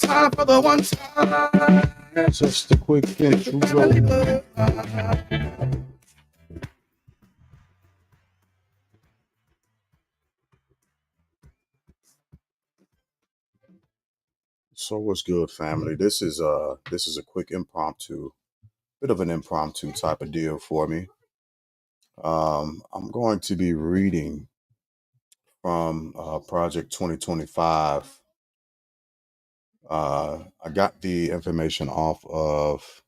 time for the one time. Just a quick intro. So what's good, family? This is a quick impromptu, bit of an impromptu type of deal for me. I'm going to be reading from Project 2025. I got the information off of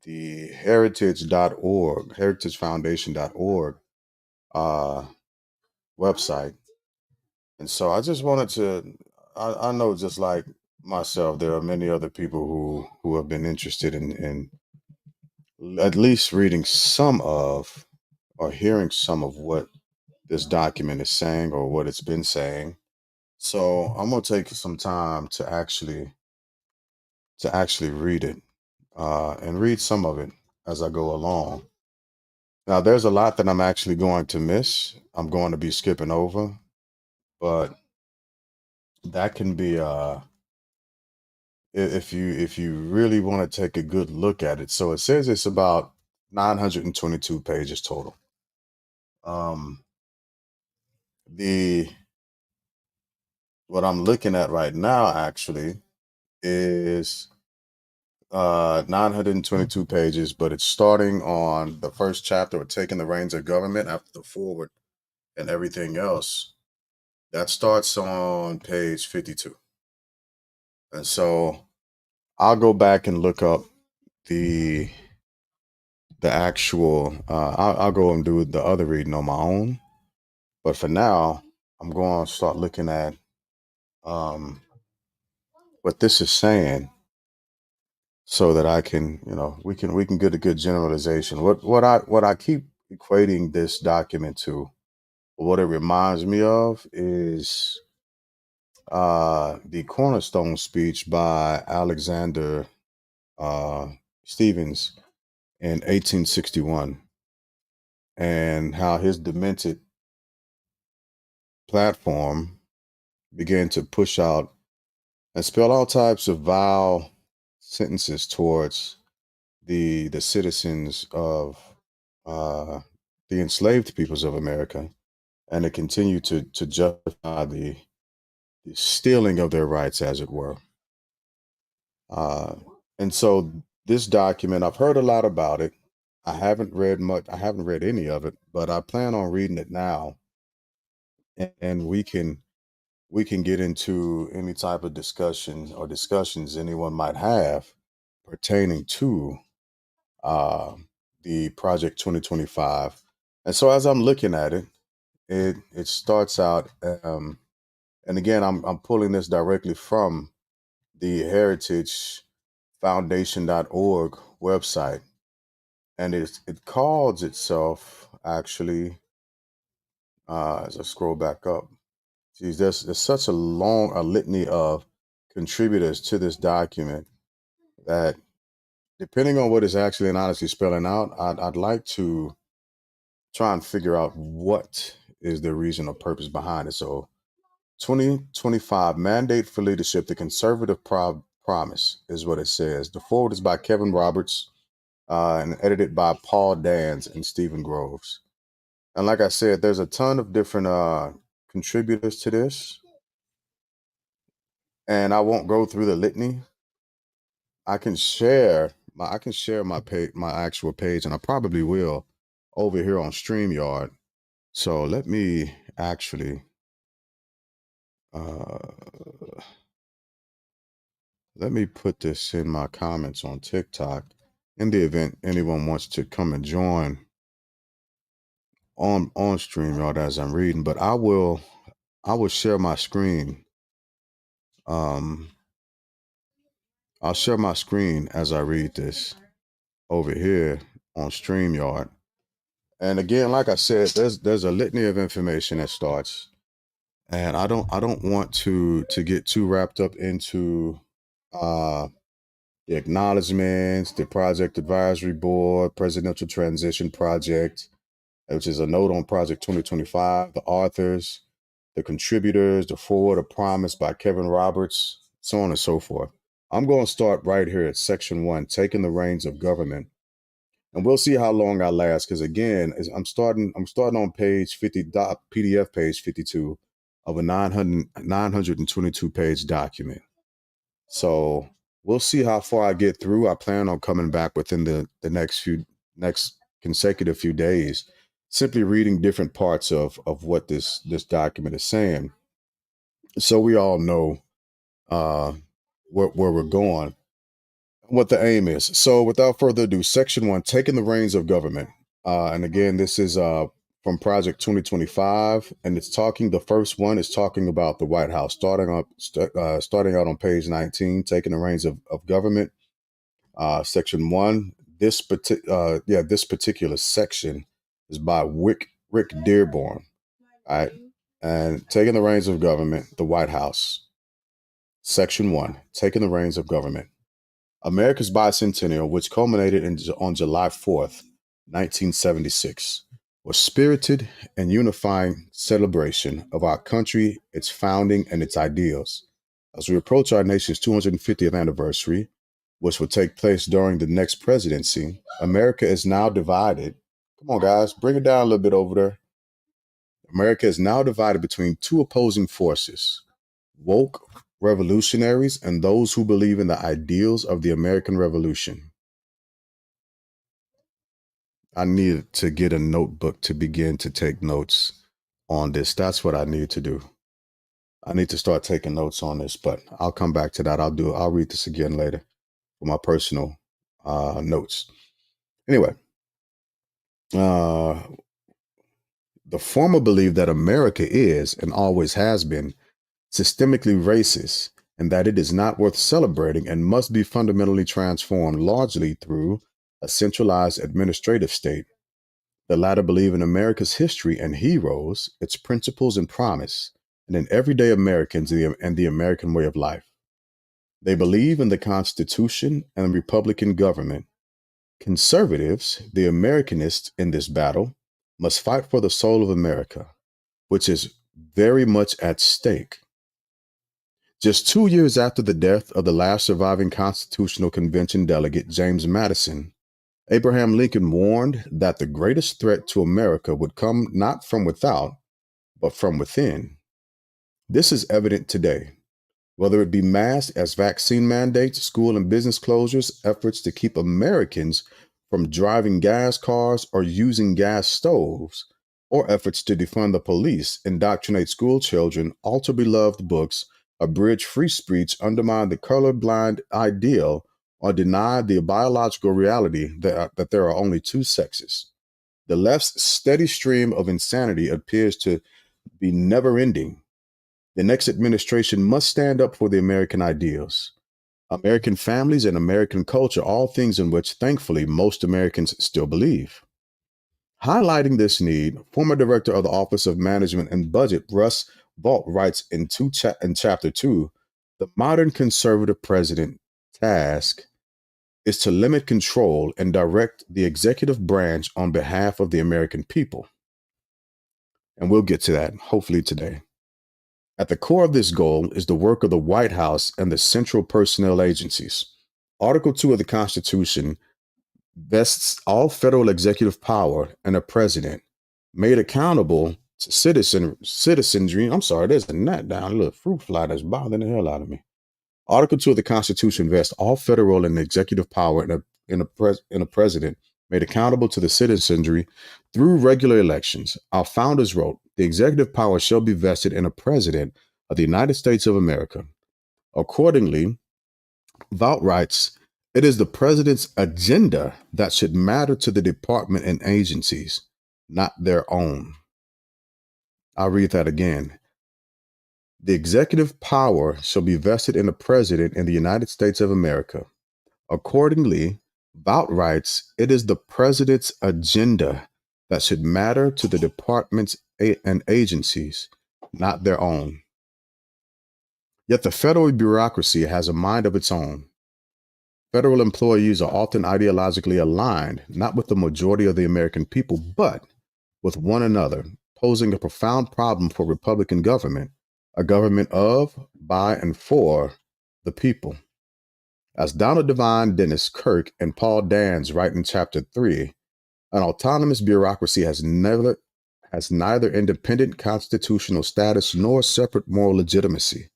the heritagefoundation.org uh, website. And so I just wanted to, I know just like myself, there are many other people who have been interested in at least reading some of or hearing some of what this document is saying or what it's been saying. So I'm gonna take some time to actually read it and read some of it as I go along. Now, there's a lot that I'm actually going to miss. I'm going to be skipping over, but that can be if you really want to take a good look at it. So it says it's about 922 pages total. Um, the what I'm looking at right now actually is 922 pages, but it's starting on the first chapter of taking the reins of government after the forward and everything else. That starts on page 52. And so I'll go back and look up the actual I'll go and do the other reading on my own. But for now, I'm going to start looking at um, what this is saying so that I can, we can get a good generalization. What I keep equating this document to, what it reminds me of is the cornerstone speech by Alexander uh, Stevens in 1861, and how his demented platform began to push out and spell all types of vile sentences towards the citizens of uh, the enslaved peoples of America, and to continue to justify the stealing of their rights, as it were. Uh, and so this document, I've heard a lot about it. I haven't read much. I haven't read any of it, but I plan on reading it now, and we can get into any type of discussion or discussions anyone might have pertaining to uh, the Project 2025. And so as I'm looking at it, it starts out, and again, I'm pulling this directly from the heritagefoundation.org website, and it calls itself actually, as I scroll back up, geez, there's such a litany of contributors to this document that, depending on what it's actually and honestly spelling out, I'd like to try and figure out what is the reason or purpose behind it. So 2025 Mandate for Leadership, the Conservative Promise is what it says. The forward is by Kevin Roberts and edited by Paul Dans and Stephen Groves. And like I said, there's a ton of different contributors to this, and I won't go through the litany. I can share my page, my actual page, and I probably will over here on StreamYard. So uh, let me put this in my comments on TikTok in the event anyone wants to come and join on StreamYard as I'm reading. But I will share my screen. Um, I'll share my screen as I read this over here on StreamYard. And again, like I said, there's a litany of information that starts, and I don't want to get too wrapped up into uh, the acknowledgments, the Project Advisory Board, Presidential Transition Project, which is a note on Project 2025, the authors, the contributors, the forward, a promise by Kevin Roberts, so on and so forth. I'm going to start right here at section 1, taking the reins of government. And we'll see how long I last, because again, I'm starting on page 50, PDF page 52 of a 922 page document. So we'll see how far I get through. I plan on coming back within the next consecutive few days, simply reading different parts of what this document is saying, so we all know where we're going, what the aim is. So without further ado, section 1, taking the reins of government. And again, this is from Project 2025, and the first one is talking about the White House, starting out on page 19, taking the reins of government. Section 1, this particular section is by Rick Dearborn. All right. And taking the reins of government, the White House. Section 1, taking the reins of government. America's bicentennial, which culminated on July 4th, 1976, was spirited and unifying celebration of our country, its founding, and its ideals. As we approach our nation's 250th anniversary, which will take place during the next presidency, America is now divided. Come on, guys, bring it down a little bit over there. America is now divided between two opposing forces: woke revolutionaries and those who believe in the ideals of the American Revolution. I needed to get a notebook to begin to take notes on this. That's what I need to do. I need to start taking notes on this, but I'll come back to that. I'll read this again later for my personal notes. Anyway, the former believed that America is and always has been systemically racist, and that it is not worth celebrating and must be fundamentally transformed largely through a centralized administrative state. The latter believe in America's history and heroes, its principles and promise, and in everyday Americans and the American way of life. They believe in the Constitution and Republican government. Conservatives, the Americanists in this battle, must fight for the soul of America, which is very much at stake. Just 2 years after the death of the last surviving Constitutional Convention delegate, James Madison, Abraham Lincoln warned that the greatest threat to America would come not from without, but from within. This is evident today, whether it be masked as vaccine mandates, school and business closures, efforts to keep Americans from driving gas cars or using gas stoves, or efforts to defund the police, indoctrinate school children, alter beloved books, abridge free speech, undermine the colorblind ideal, or deny the biological reality that there are only two sexes. The left's steady stream of insanity appears to be never ending. The next administration must stand up for the American ideals, American families, and American culture, all things in which, thankfully, most Americans still believe. Highlighting this need, former director of the Office of Management and Budget, Russ Vought, writes in Chapter 2, the modern conservative president's task is to limit control and direct the executive branch on behalf of the American people. And we'll get to that, hopefully today. At the core of this goal is the work of the White House and the central personnel agencies. Article 2 of the Constitution vests all federal executive power in a president, made accountable to citizenry. I'm sorry, there's a gnat down, a little fruit fly that's bothering the hell out of me. Article 2 of the Constitution vests all federal and executive power in a president, made accountable to the citizenry through regular elections. Our founders wrote, the executive power shall be vested in a president of the United States of America. Accordingly, Vought writes, it is the president's agenda that should matter to the department and agencies, not their own. I'll read that again. The executive power shall be vested in the president in the United States of America. Accordingly, Vought writes, it is the president's agenda that should matter to the departments and agencies, not their own. Yet the federal bureaucracy has a mind of its own. Federal employees are often ideologically aligned, not with the majority of the American people, but with one another, posing a profound problem for Republican government, a government of, by, and for the people. As Donald Devine, Dennis Kirk, and Paul Dans write in Chapter 3, an autonomous bureaucracy has neither independent constitutional status nor separate moral legitimacy.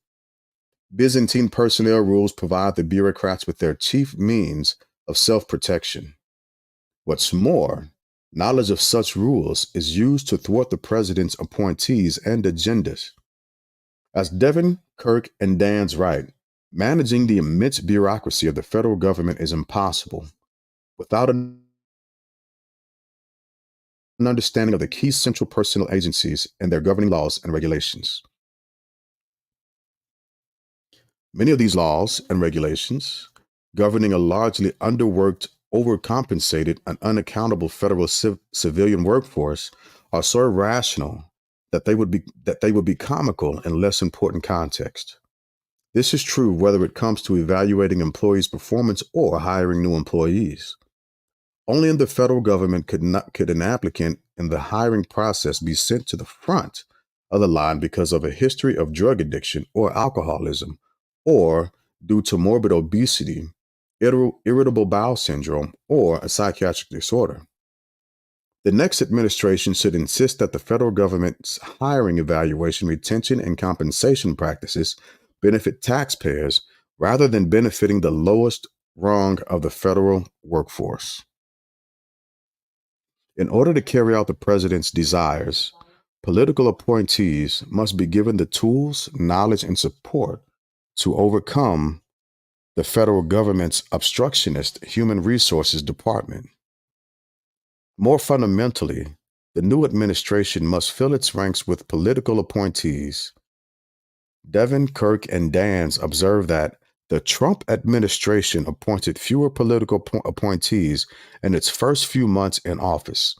Byzantine personnel rules provide the bureaucrats with their chief means of self-protection. What's more, knowledge of such rules is used to thwart the president's appointees and agendas. As Devin, Kirk, and Dans write, managing the immense bureaucracy of the federal government is impossible without an understanding of the key central personnel agencies and their governing laws and regulations. Many of these laws and regulations governing a largely underworked, overcompensated, and unaccountable federal civilian workforce are so irrational that they would be comical in less important context. This is true whether it comes to evaluating employees' performance or hiring new employees. Only in the federal government could an applicant in the hiring process be sent to the front of the line because of a history of drug addiction or alcoholism, or due to morbid obesity, irritable bowel syndrome, or a psychiatric disorder. The next administration should insist that the federal government's hiring, evaluation, retention, and compensation practices benefit taxpayers rather than benefiting the lowest rung of the federal workforce. In order to carry out the president's desires, political appointees must be given the tools, knowledge, and support to overcome the federal government's obstructionist human resources department. More fundamentally, the new administration must fill its ranks with political appointees. Devin, Kirk, and Dans observe that the Trump administration appointed fewer political appointees in its first few months in office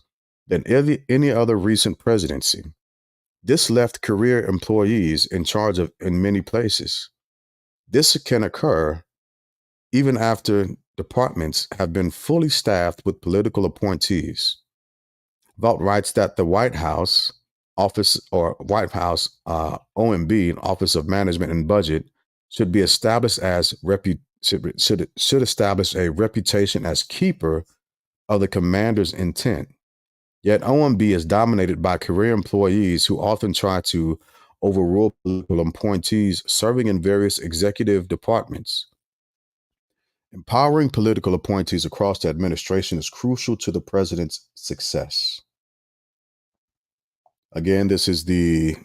than any other recent presidency. This left career employees in charge in many places. This can occur even after departments have been fully staffed with political appointees. Vaught writes that the White House Office OMB, Office of Management and Budget, should be established as should establish a reputation as keeper of the commander's intent. Yet OMB is dominated by career employees who often try to overrule political appointees serving in various executive departments. Empowering political appointees across the administration is crucial to the president's success. Again, this is the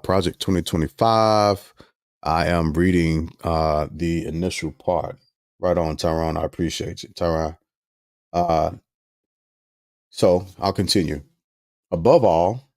Project 2025. I am reading the initial part. Right on, Tyron. I appreciate you, Tyron. So I'll continue. Above all,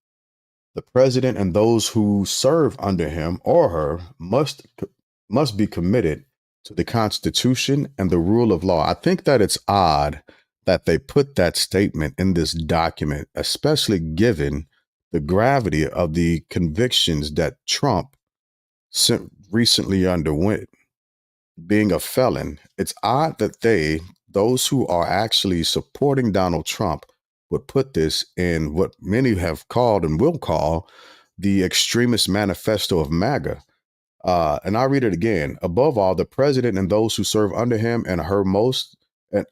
the president and those who serve under him or her must be committed to the Constitution and the rule of law. I think that it's odd that they put that statement in this document, especially given the gravity of the convictions that Trump recently underwent. Being a felon, it's odd that those who are actually supporting Donald Trump, would put this in what many have called and will call the extremist manifesto of MAGA. And I'll read it again. Above all, the president and those who serve under him and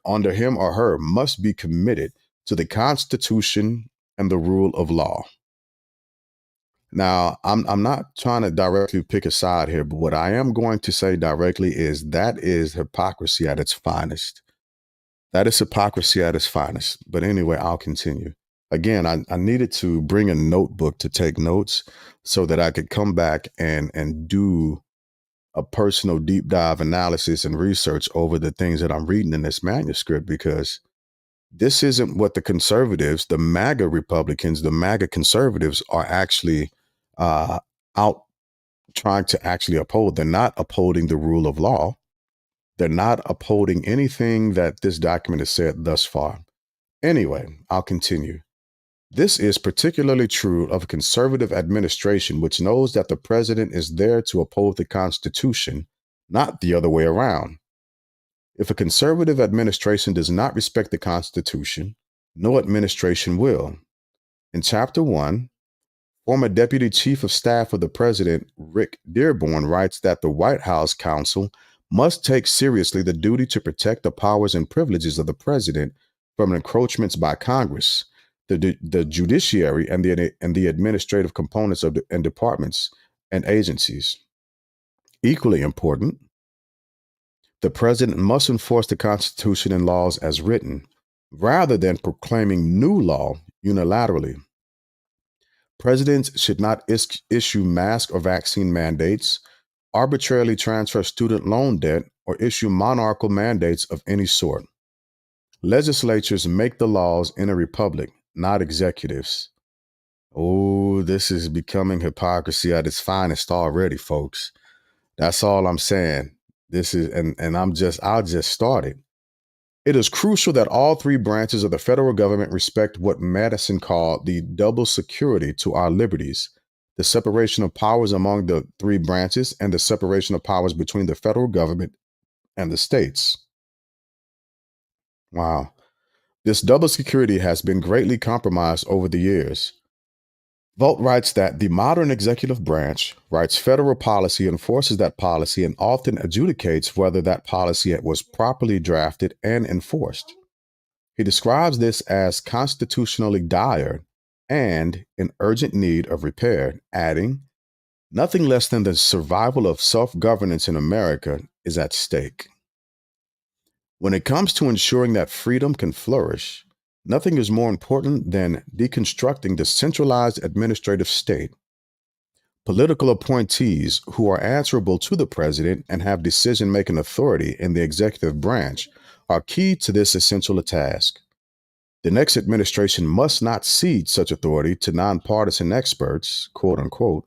under him or her must be committed to the Constitution and the rule of law. Now, I'm not trying to directly pick a side here, but what I am going to say directly is that is hypocrisy at its finest. That is hypocrisy at its finest. But anyway, I'll continue. Again, I needed to bring a notebook to take notes so that I could come back and do a personal deep dive analysis and research over the things that I'm reading in this manuscript, because this isn't what the conservatives, the MAGA Republicans, the MAGA conservatives are actually out trying to actually uphold. They're not upholding the rule of law. They're not upholding anything that this document has said thus far. Anyway, I'll continue. This is particularly true of a conservative administration, which knows that the president is there to uphold the Constitution, not the other way around. If a conservative administration does not respect the Constitution, no administration will. In Chapter 1, former Deputy Chief of Staff of the President, Rick Dearborn, writes that the White House counsel must take seriously the duty to protect the powers and privileges of the president from encroachments by Congress, the judiciary, and the administrative components of and departments and agencies. Equally important, the president must enforce the Constitution and laws as written, rather than proclaiming new law unilaterally. Presidents should not issue mask or vaccine mandates, arbitrarily transfer student loan debt, or issue monarchical mandates of any sort. Legislatures make the laws in a republic, not executives. Oh, this is becoming hypocrisy at its finest already, folks. That's all I'm saying. This is, and I'll just start it. It is crucial that all three branches of the federal government respect what Madison called the double security to our liberties, the separation of powers among the three branches, and the separation of powers between the federal government and the states. Wow. This double security has been greatly compromised over the years. Volt writes that the modern executive branch writes federal policy, enforces that policy, and often adjudicates whether that policy was properly drafted and enforced. He describes this as constitutionally dire and in urgent need of repair, adding, nothing less than the survival of self-governance in America is at stake. When it comes to ensuring that freedom can flourish, nothing is more important than deconstructing the centralized administrative state. Political appointees who are answerable to the president and have decision-making authority in the executive branch are key to this essential task. The next administration must not cede such authority to nonpartisan experts, quote unquote,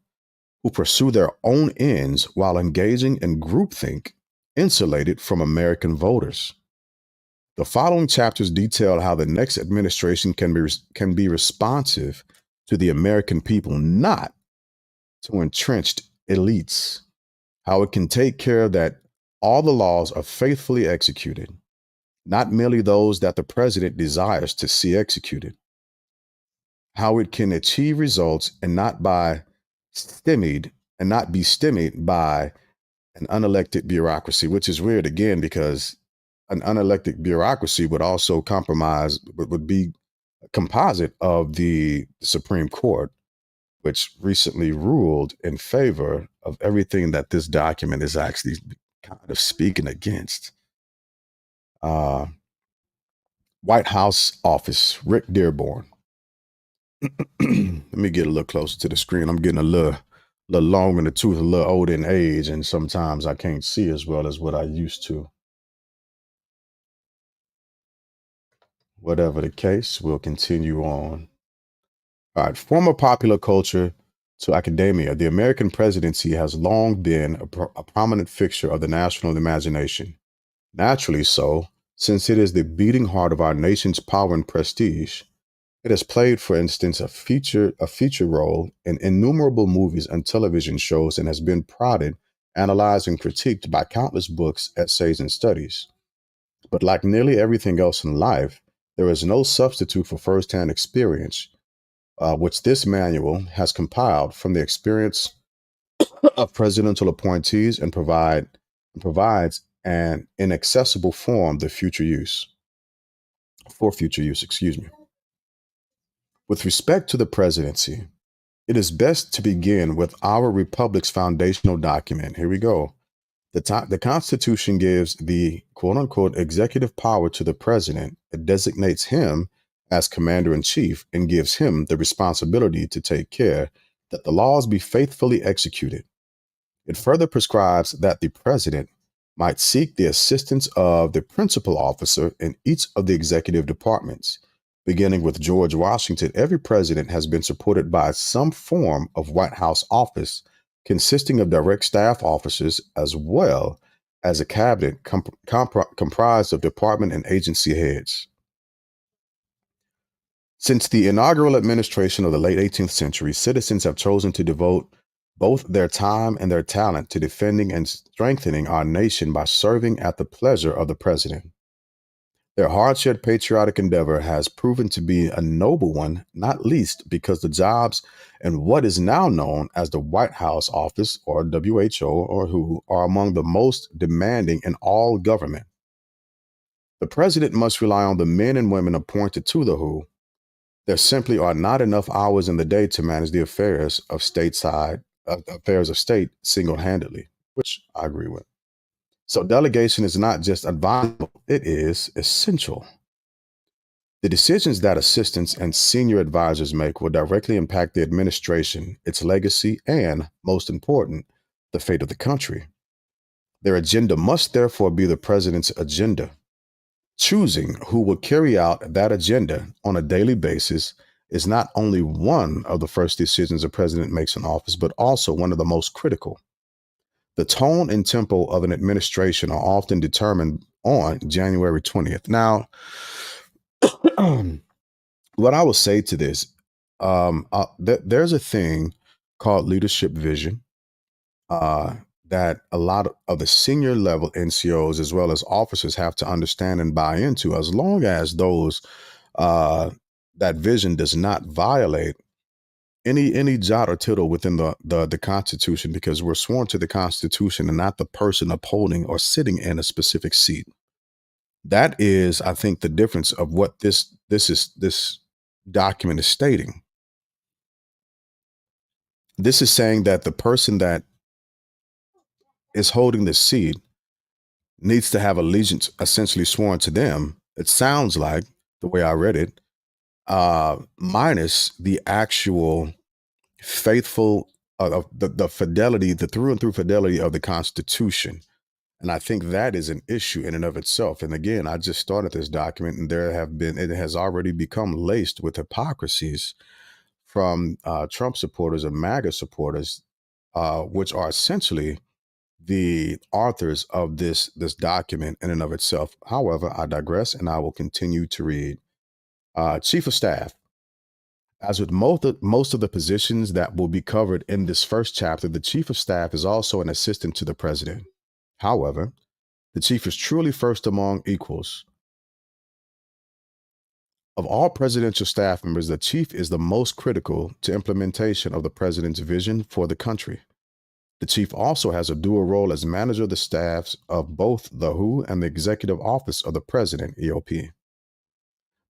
who pursue their own ends while engaging in groupthink, insulated from American voters. The following chapters detail how the next administration can be responsive to the American people, not to entrenched elites, how it can take care that all the laws are faithfully executed, not merely those that the president desires to see executed, how it can achieve results and not be stymied by an unelected bureaucracy, which is weird again, because an unelected bureaucracy would also would be a composite of the Supreme Court, which recently ruled in favor of everything that this document is actually kind of speaking against. White House office, Rick Dearborn. Let me get a little closer to the screen. I'm getting a little long in the tooth, a little old in age, and sometimes I can't see as well as what I used to. Whatever the case, we'll continue on. All right, from popular culture to academia, the American presidency has long been a prominent fixture of the national imagination. Naturally so, since it is the beating heart of our nation's power and prestige. It has played, for instance, a feature role in innumerable movies and television shows and has been prodded, analyzed, and critiqued by countless books, essays, and studies. But like nearly everything else in life, there is no substitute for firsthand experience, which this manual has compiled from the experience of presidential appointees and provides an inaccessible form for future use. With respect to the presidency, it is best to begin with our republic's foundational document. Here we go. The Constitution gives the quote unquote executive power to the president. It designates him as commander in chief and gives him the responsibility to take care that the laws be faithfully executed. It further prescribes that the president might seek the assistance of the principal officer in each of the executive departments. Beginning with George Washington, every president has been supported by some form of White House office consisting of direct staff officers as well as a cabinet comprised of department and agency heads. Since the inaugural administration of the late 18th century, citizens have chosen to devote both their time and their talent to defending and strengthening our nation by serving at the pleasure of the president. Their hard-shed patriotic endeavor has proven to be a noble one, not least because the jobs in what is now known as the White House office, or WHO, or WHO, are among the most demanding in all government. The president must rely on the men and women appointed to the WHO. There simply are not enough hours in the day to manage the affairs of state single-handedly, which I agree with. So delegation is not just advisable, it is essential. The decisions that assistants and senior advisors make will directly impact the administration, its legacy, and, most important, the fate of the country. Their agenda must therefore be the president's agenda. Choosing who will carry out that agenda on a daily basis is not only one of the first decisions a president makes in office, but also one of the most critical. The tone and tempo of an administration are often determined on January 20th. Now, what I will say to this, there's a thing called leadership vision that a lot of the senior level NCOs as well as officers have to understand and buy into, as long as those that vision does not violate any jot or tittle within the Constitution, because we're sworn to the Constitution and not the person upholding or sitting in a specific seat. That is, I think, the difference of what this document is stating. This is saying that the person that is holding the seat needs to have allegiance essentially sworn to them. It sounds like, the way I read it, minus the actual faithful of the fidelity, the through and through fidelity of the Constitution. And I think that is an issue in and of itself. And again, I just started this document, and it has already become laced with hypocrisies from Trump supporters and MAGA supporters, which are essentially the authors of this document in and of itself. However, I digress, and I will continue to read. Chief of Staff. As with most of the positions that will be covered in this first chapter, the Chief of Staff is also an assistant to the president. However, the chief is truly first among equals. Of all presidential staff members, the chief is the most critical to implementation of the president's vision for the country. The chief also has a dual role as manager of the staffs of both the WHO and the Executive Office of the President, EOP.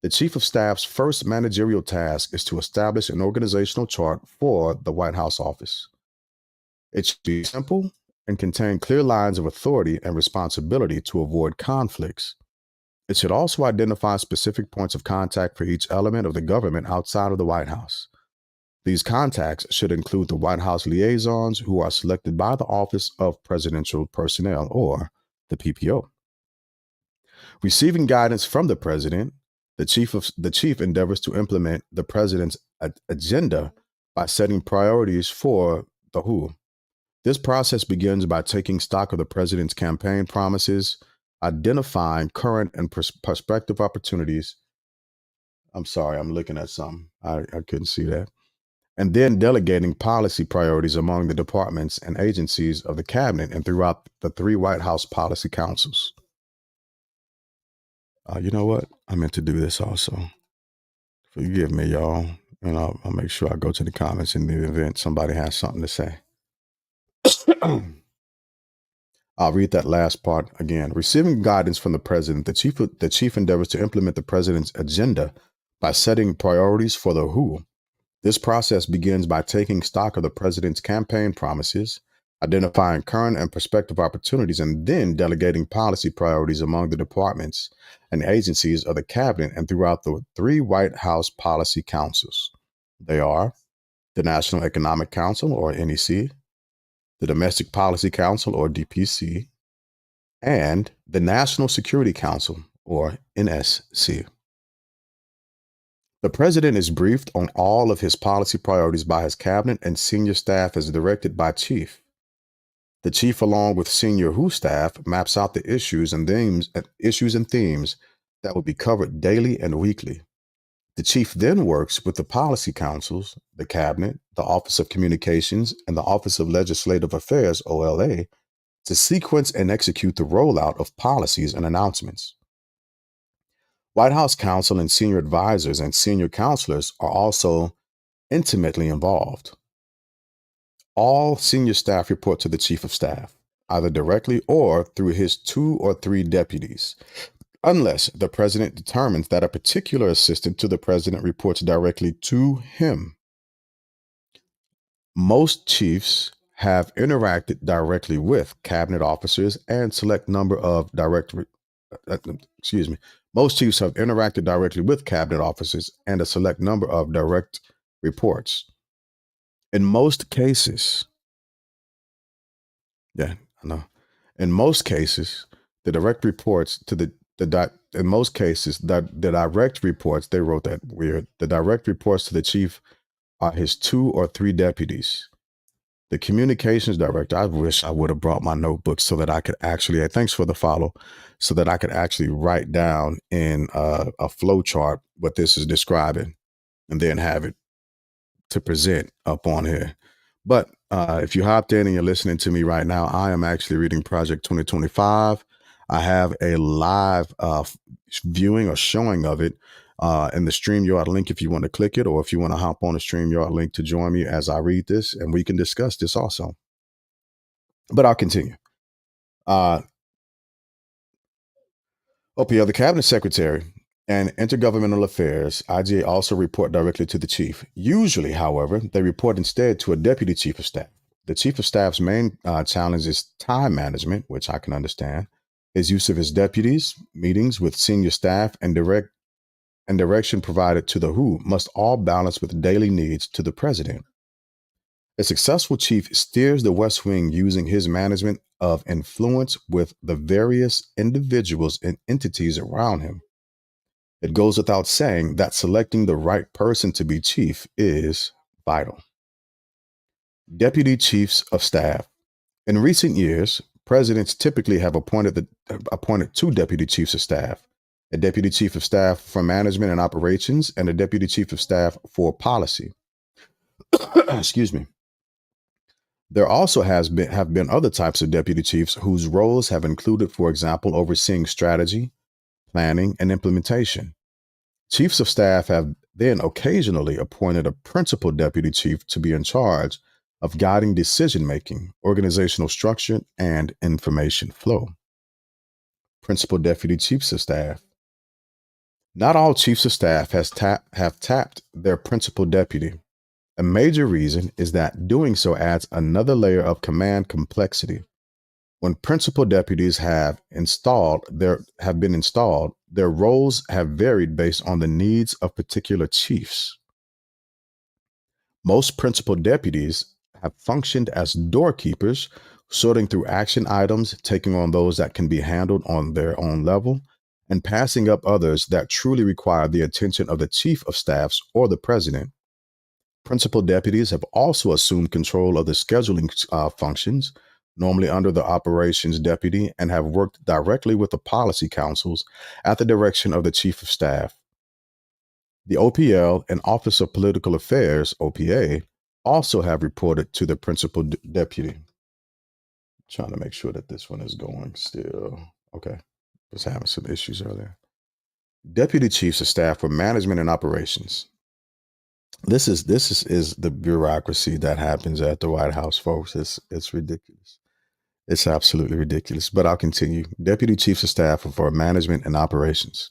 The Chief of Staff's first managerial task is to establish an organizational chart for the White House office. It should be simple and contain clear lines of authority and responsibility to avoid conflicts. It should also identify specific points of contact for each element of the government outside of the White House. These contacts should include the White House liaisons, who are selected by the Office of Presidential Personnel, or the PPO. Receiving guidance from the president, the chief endeavors to implement the president's agenda by setting priorities for the WHO. This process begins by taking stock of the president's campaign promises, identifying current and prospective opportunities. I'm sorry, I'm looking at something. I couldn't see that. And then delegating policy priorities among the departments and agencies of the cabinet and throughout the 3 White House policy councils. You know what? I meant to do this also. Forgive me, y'all. And I'll make sure I go to the comments in the event somebody has something to say. I'll read that last part again. Receiving guidance from the president, the chief endeavors to implement the president's agenda by setting priorities for the WHO. This process begins by taking stock of the president's campaign promises, identifying current and prospective opportunities, and then delegating policy priorities among the departments and agencies of the cabinet and throughout the 3 White House policy councils. They are the National Economic Council, or NEC, the Domestic Policy Council, or DPC, and the National Security Council, or NSC. The president is briefed on all of his policy priorities by his cabinet and senior staff as directed by chief. The chief, along with senior WHO staff, maps out the issues and themes that will be covered daily and weekly. The chief then works with the policy councils, the cabinet, the Office of Communications, and the Office of Legislative Affairs, OLA, to sequence and execute the rollout of policies and announcements. White House counsel and senior advisors and senior counselors are also intimately involved. All senior staff report to the chief of staff, either directly or through his 2 or 3 deputies, unless the president determines that a particular assistant to the president reports directly to him. Most chiefs have interacted directly with cabinet officers and select number of most chiefs have interacted directly with cabinet officers and a select number of direct reports. In most cases, yeah, I know. In most cases, the direct reports to in most cases the direct reports, they wrote that weird. The direct reports to the chief are his 2 or 3 deputies. The communications director, I wish I would have brought my notebook so that I could actually, thanks for the follow, so that I could actually write down in a flow chart what this is describing and then have it to present up on here. But if you hopped in and you're listening to me right now, I am actually reading Project 2025. I have a live viewing or showing of it in the StreamYard link if you want to click it, or if you want to hop on the StreamYard link to join me as I read this, and we can discuss this also. But I'll continue. OPL, the Cabinet Secretary and Intergovernmental Affairs, IGA, also report directly to the chief. Usually, however, they report instead to a deputy chief of staff. The chief of staff's main challenge is time management, which I can understand, his use of his deputies, meetings with senior staff, and direction provided to the WHO must all balance with daily needs to the president. A successful chief steers the West Wing using his management of influence with the various individuals and entities around him. It goes without saying that selecting the right person to be chief is vital. Deputy chiefs of staff. In recent years, presidents typically have appointed 2 deputy chiefs of staff, a deputy chief of staff for management and operations, and a deputy chief of staff for policy. Excuse me. There also have been other types of deputy chiefs whose roles have included, for example, overseeing strategy, planning, and implementation. Chiefs of staff have then occasionally appointed a principal deputy chief to be in charge of guiding decision-making, organizational structure, and information flow. Principal deputy chiefs of staff. Not all chiefs of staff have tapped their principal deputy. A major reason is that doing so adds another layer of command complexity. When principal deputies have been installed, their roles have varied based on the needs of particular chiefs. Most principal deputies have functioned as doorkeepers, sorting through action items, taking on those that can be handled on their own level, and passing up others that truly require the attention of the chief of staffs or the president. Principal deputies have also assumed control of the scheduling functions, normally under the operations deputy, and have worked directly with the policy councils at the direction of the chief of staff. The OPL and Office of Political Affairs, OPA, also have reported to the principal deputy. Trying to make sure that this one is going still. Okay, was having some issues earlier. Deputy chiefs of staff for management and operations. This is the bureaucracy that happens at the White House, folks. It's ridiculous. It's absolutely ridiculous. But I'll continue. Deputy chiefs of staff for management and operations.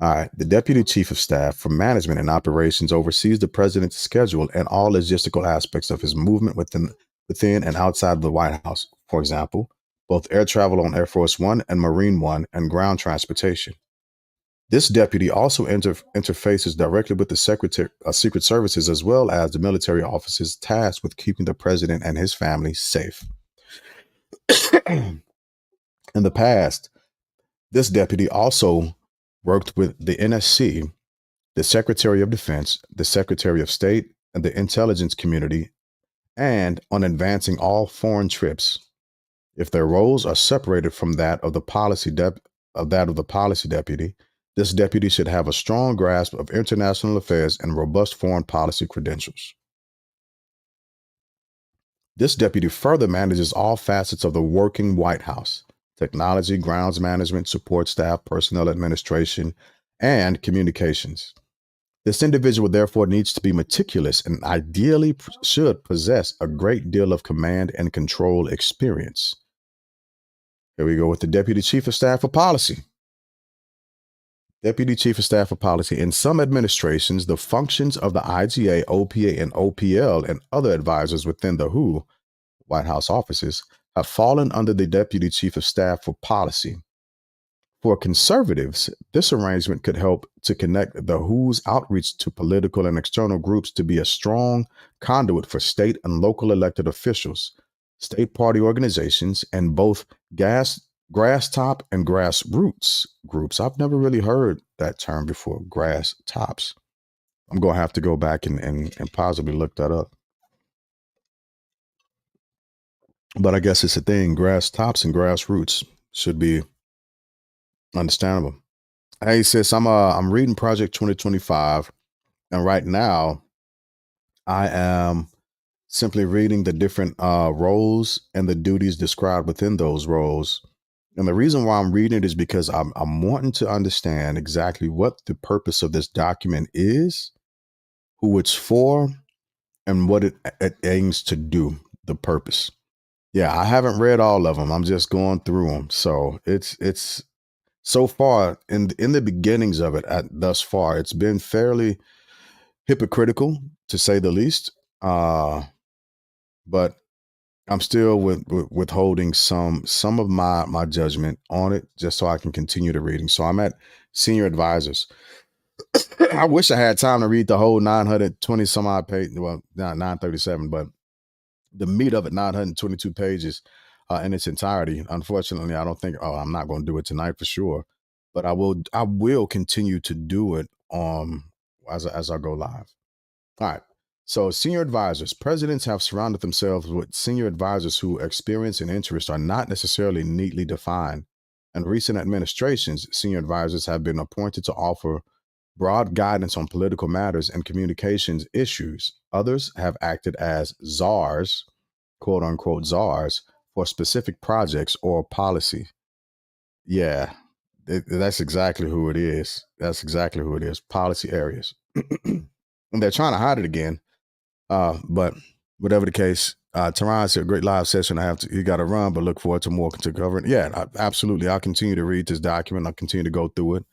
All right. The deputy chief of staff for management and operations oversees the president's schedule and all logistical aspects of his movement within and outside of the White House. For example, both air travel on Air Force One and Marine One and ground transportation. This deputy also interfaces directly with the Secret Services as well as the military offices tasked with keeping the president and his family safe. In the past, this deputy also worked with the NSC, the Secretary of Defense, the Secretary of State, and the intelligence community, and on advancing all foreign trips. If their roles are separated from that of the policy deputy, this deputy should have a strong grasp of international affairs and robust foreign policy credentials. This deputy further manages all facets of the working White House, technology, grounds management, support staff, personnel administration, and communications. This individual, therefore, needs to be meticulous and ideally should possess a great deal of command and control experience. Here we go with the Deputy Chief of Staff for Policy. Deputy Chief of Staff for Policy. In some administrations, the functions of the IGA, OPA, and OPL and other advisors within the WHO, White House offices, have fallen under the Deputy Chief of Staff for Policy. For conservatives, this arrangement could help to connect the WHO's outreach to political and external groups to be a strong conduit for state and local elected officials, state party organizations, and both grass top and grassroots groups. I've never really heard that term before, grass tops. I'm going to have to go back and possibly look that up. But I guess it's a thing. Grass tops and grassroots should be understandable. Hey, sis, I'm reading Project 2025, and right now I am simply reading the different roles and the duties described within those roles. And the reason why I'm reading it is because I'm wanting to understand exactly what the purpose of this document is, who it's for, and what it aims to do, the purpose. Yeah, I haven't read all of them. I'm just going through them. So it's so far in the beginnings of it thus far, it's been fairly hypocritical to say the least. But I'm still withholding some of my judgment on it just so I can continue the reading. So I'm at senior advisors. I wish I had time to read the whole 920 some odd page, well, not 937, but the meat of it, 922 pages in its entirety. Unfortunately, I don't think, I'm not going to do it tonight for sure, but I will continue to do it as I go live. All right. So senior advisors, presidents have surrounded themselves with senior advisors whose experience and interests are not necessarily neatly defined. In recent administrations, senior advisors have been appointed to offer broad guidance on political matters and communications issues. Others have acted as czars, quote unquote czars, for specific projects or policy. Yeah, that's exactly who it is. That's exactly who it is. Policy areas. And they're trying to hide it again. But whatever the case, Teron said, great live session. You got to run, but look forward to more to cover it. Yeah, absolutely. I'll continue to read this document. I'll continue to go through it.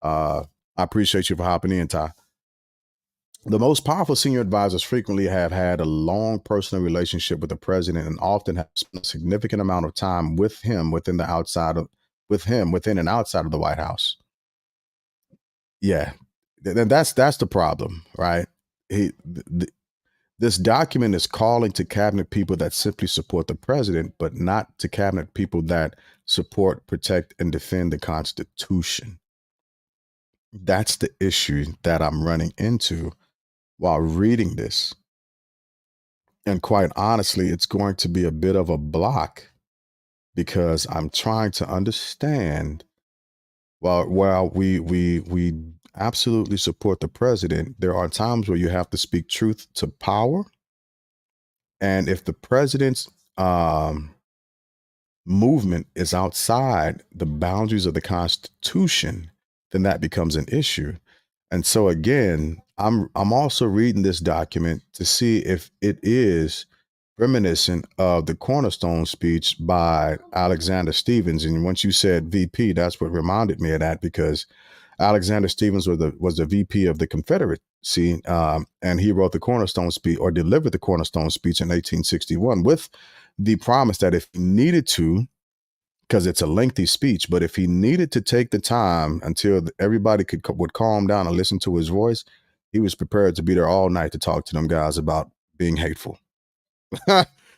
I appreciate you for hopping in, Ty. The most powerful senior advisors frequently have had a long personal relationship with the president and often have spent a significant amount of time with him within and outside of the White House. Yeah, and that's the problem, right? This document is calling to cabinet people that simply support the president, but not to cabinet people that support, protect, and defend the Constitution. That's the issue that I'm running into while reading this. And quite honestly, it's going to be a bit of a block because I'm trying to understand, while we absolutely support the president, there are times where you have to speak truth to power. And if the president's movement is outside the boundaries of the Constitution, then that becomes an issue. And so again, I'm also reading this document to see if it is reminiscent of the Cornerstone speech by Alexander Stephens. And once you said VP, that's what reminded me of that, because Alexander Stephens was the VP of the Confederacy, and he wrote the Cornerstone speech, or delivered the Cornerstone speech in 1861 with the promise that if he needed to, because it's a lengthy speech, but if he needed to take the time until everybody would calm down and listen to his voice, he was prepared to be there all night to talk to them guys about being hateful.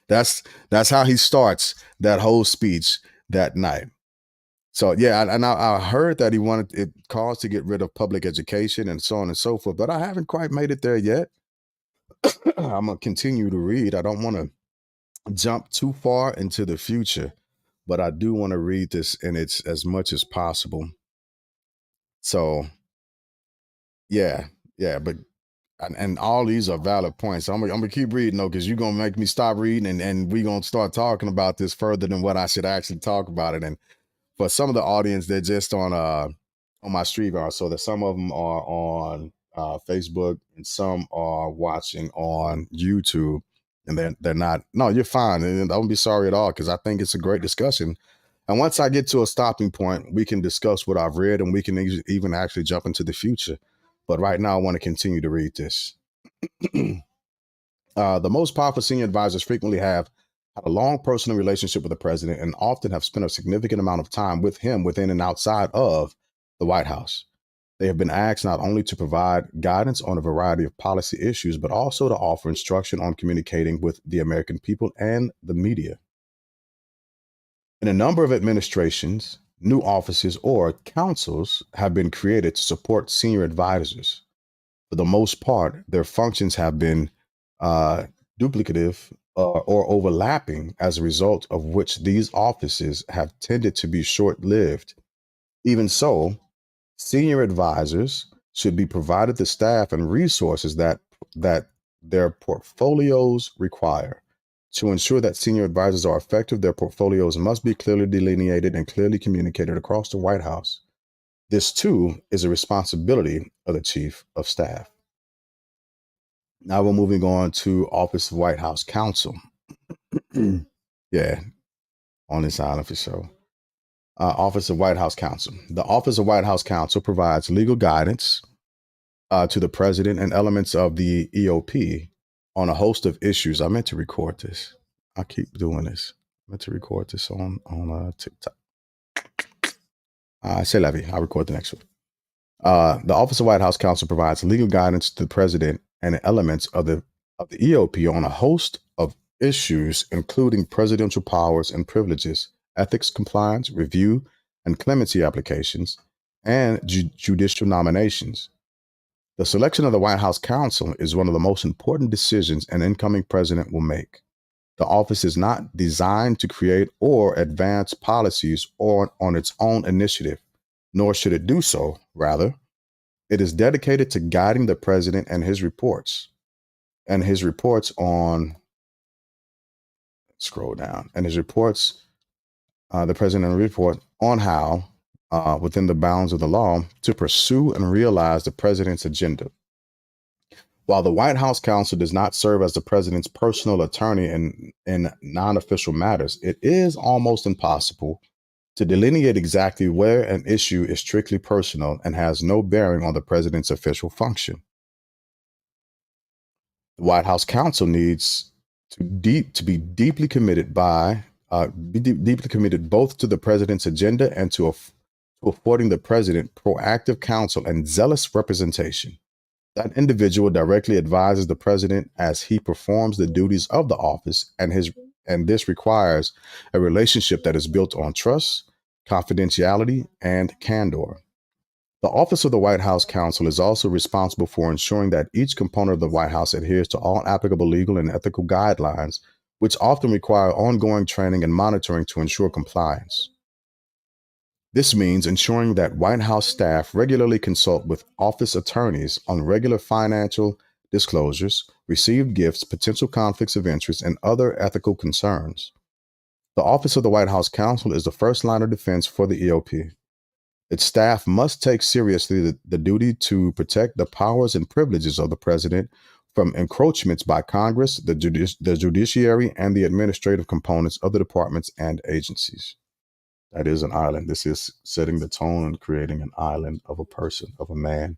That's how he starts that whole speech that night. So yeah, and I heard that he wanted it calls to get rid of public education and so on and so forth, but I haven't quite made it there yet. I'm gonna continue to read. I don't want to jump too far into the future, but I do want to read this in its as much as possible. So yeah, but and all these are valid points. I'm gonna keep reading though, because you're gonna make me stop reading, and we're gonna start talking about this further than what I should actually talk about it. And for some of the audience, they're just on my StreamYard, so that some of them are on Facebook and some are watching on YouTube, and they're not. No, you're fine, and don't be sorry at all, because I think it's a great discussion. And once I get to a stopping point, we can discuss what I've read, and we can even actually jump into the future. But right now, I want to continue to read this. The most powerful senior advisors frequently have had a long personal relationship with the president and often have spent a significant amount of time with him within and outside of the White House. They have been asked not only to provide guidance on a variety of policy issues, but also to offer instruction on communicating with the American people and the media. In a number of administrations, new offices or councils have been created to support senior advisors. For the most part, their functions have been duplicative or overlapping, as a result of which these offices have tended to be short lived. Even so, senior advisors should be provided the staff and resources that their portfolios require. To ensure that senior advisors are effective, their portfolios must be clearly delineated and clearly communicated across the White House. This, too, is a responsibility of the Chief of Staff. Now we're moving on to Office of White House Counsel. Yeah, on this island for sure. Office of White House Counsel. The Office of White House Counsel provides legal guidance to the president and elements of the EOP on a host of issues. I meant to record this. I keep doing this. I meant to record this on TikTok. C'est la vie. I'll record the next one. The Office of White House Counsel provides legal guidance to the president and elements of the EOP on a host of issues, including presidential powers and privileges, ethics compliance, review and clemency applications, and judicial nominations. The selection of the White House Counsel is one of the most important decisions an incoming president will make. The office is not designed to create or advance policies on its own initiative, nor should it do so. Rather, it is dedicated to guiding the president and his reports on, scroll down, and his reports, the president report on how, within the bounds of the law, to pursue and realize the president's agenda. While the White House Counsel does not serve as the president's personal attorney in non-official matters, it is almost impossible to delineate exactly where an issue is strictly personal and has no bearing on the president's official function. The White House Counsel needs to be deeply committed both to the president's agenda and to affording the president proactive counsel and zealous representation. That individual directly advises the president as he performs the duties of the office, and this requires a relationship that is built on trust, confidentiality, and candor. The Office of the White House Counsel is also responsible for ensuring that each component of the White House adheres to all applicable legal and ethical guidelines, which often require ongoing training and monitoring to ensure compliance. This means ensuring that White House staff regularly consult with office attorneys on regular financial disclosures, received gifts, potential conflicts of interest, and other ethical concerns. The Office of the White House Counsel is the first line of defense for the EOP. Its staff must take seriously the duty to protect the powers and privileges of the president from encroachments by Congress, the judiciary, and the administrative components of the departments and agencies. That is an island. This is setting the tone and creating an island of a person, of a man.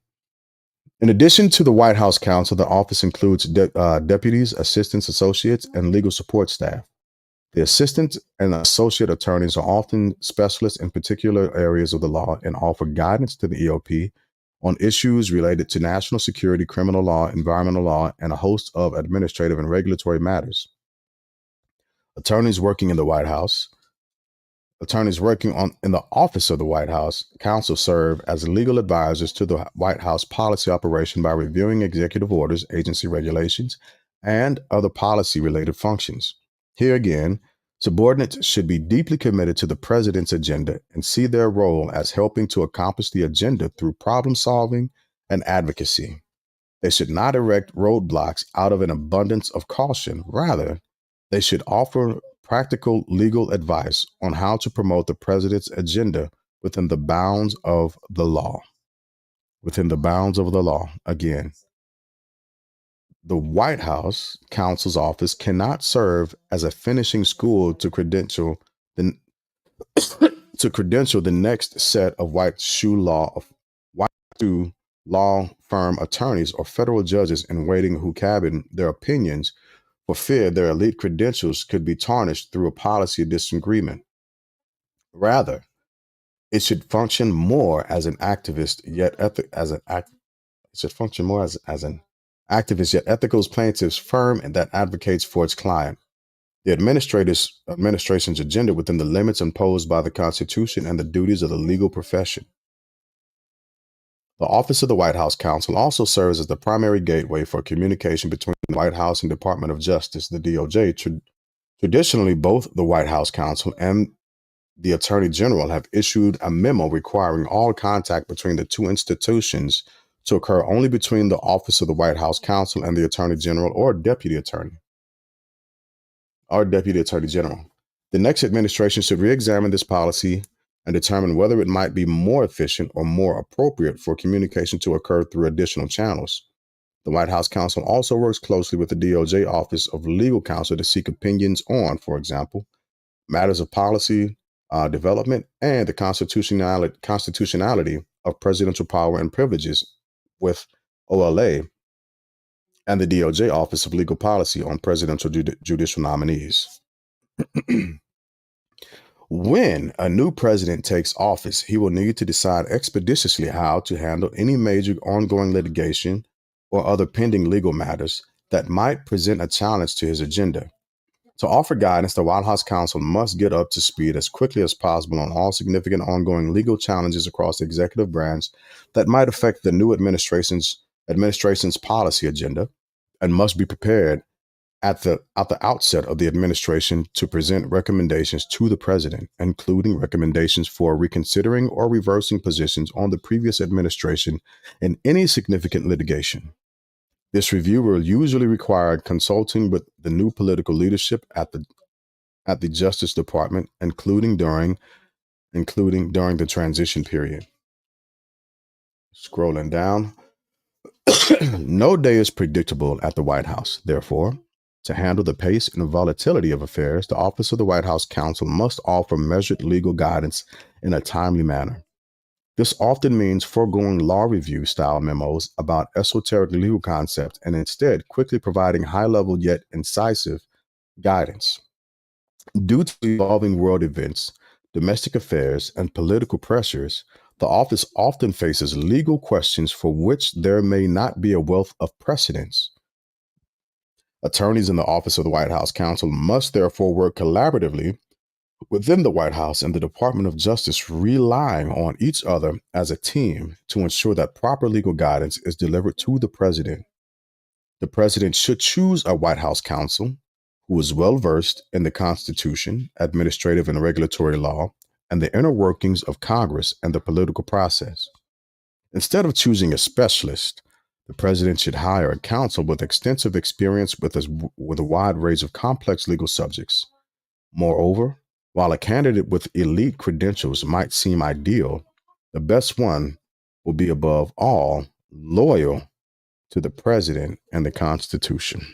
In addition to the White House Counsel, the office includes deputies, assistants, associates, and legal support staff. The assistant and associate attorneys are often specialists in particular areas of the law and offer guidance to the EOP on issues related to national security, criminal law, environmental law, and a host of administrative and regulatory matters. Attorneys working in the Office of the White House Counsel serve as legal advisors to the White House policy operation by reviewing executive orders, agency regulations, and other policy-related functions. Here again, subordinates should be deeply committed to the president's agenda and see their role as helping to accomplish the agenda through problem solving and advocacy. They should not erect roadblocks out of an abundance of caution. Rather, they should offer practical legal advice on how to promote the president's agenda within the bounds of the law. Within the bounds of the law. Again, the White House counsel's office cannot serve as a finishing school to credential the next set of white shoe law firm attorneys or federal judges in waiting who cabin their opinions for fear their elite credentials could be tarnished through a policy disagreement. Rather, it should function more as an activist yet it should function more as an activist yet ethical plaintiff's firm and that advocates for its client. The administration's agenda within the limits imposed by the Constitution and the duties of the legal profession. The Office of the White House Counsel also serves as the primary gateway for communication between the White House and Department of Justice, the DOJ. Traditionally, both the White House Counsel and the Attorney General have issued a memo requiring all contact between the two institutions to occur only between the Office of the White House Counsel and the Attorney General or Deputy Attorney General. The next administration should re-examine this policy and determine whether it might be more efficient or more appropriate for communication to occur through additional channels. The White House Counsel also works closely with the DOJ Office of Legal Counsel to seek opinions on, for example, matters of policy development and the constitutionality of presidential power and privileges with OLA and the DOJ Office of Legal Policy on presidential judicial nominees. When a new president takes office, he will need to decide expeditiously how to handle any major ongoing litigation or other pending legal matters that might present a challenge to his agenda. To offer guidance, the White House Counsel must get up to speed as quickly as possible on all significant ongoing legal challenges across the executive branch that might affect the new administration's policy agenda, and must be prepared at the outset of the administration to present recommendations to the president, including recommendations for reconsidering or reversing positions on the previous administration in any significant litigation. This review will usually require consulting with the new political leadership at the Justice Department, including during the transition period. Scrolling down. No day is predictable at the White House. Therefore, to handle the pace and volatility of affairs, the Office of the White House Counsel must offer measured legal guidance in a timely manner. This often means foregoing law review style memos about esoteric legal concepts and instead quickly providing high-level yet incisive guidance. Due to evolving world events, domestic affairs, and political pressures, the office often faces legal questions for which there may not be a wealth of precedents. Attorneys in the Office of the White House Counsel must therefore work collaboratively within the White House and the Department of Justice, relying on each other as a team to ensure that proper legal guidance is delivered to the president. The president should choose a White House counsel who is well versed in the Constitution, administrative and regulatory law, and the inner workings of Congress and the political process. Instead of choosing a specialist, the president should hire a counsel with extensive experience with a wide range of complex legal subjects. Moreover, while a candidate with elite credentials might seem ideal, the best one will be above all loyal to the president and the Constitution.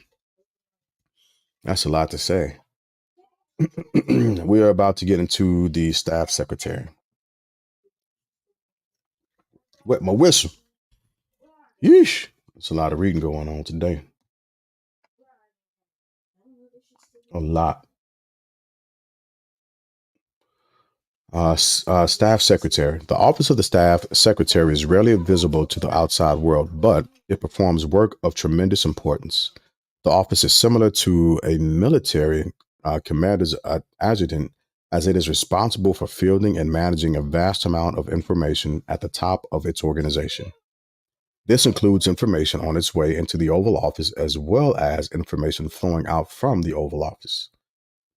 That's a lot to say. We are about to get into the staff secretary. Wet my whistle. Yeesh. There's a lot of reading going on today. A lot. Staff secretary. The office of the staff secretary is rarely visible to the outside world, but it performs work of tremendous importance. The office is similar to a military commander's adjutant, as it is responsible for fielding and managing a vast amount of information at the top of its organization. This includes information on its way into the Oval Office as well as information flowing out from the Oval Office.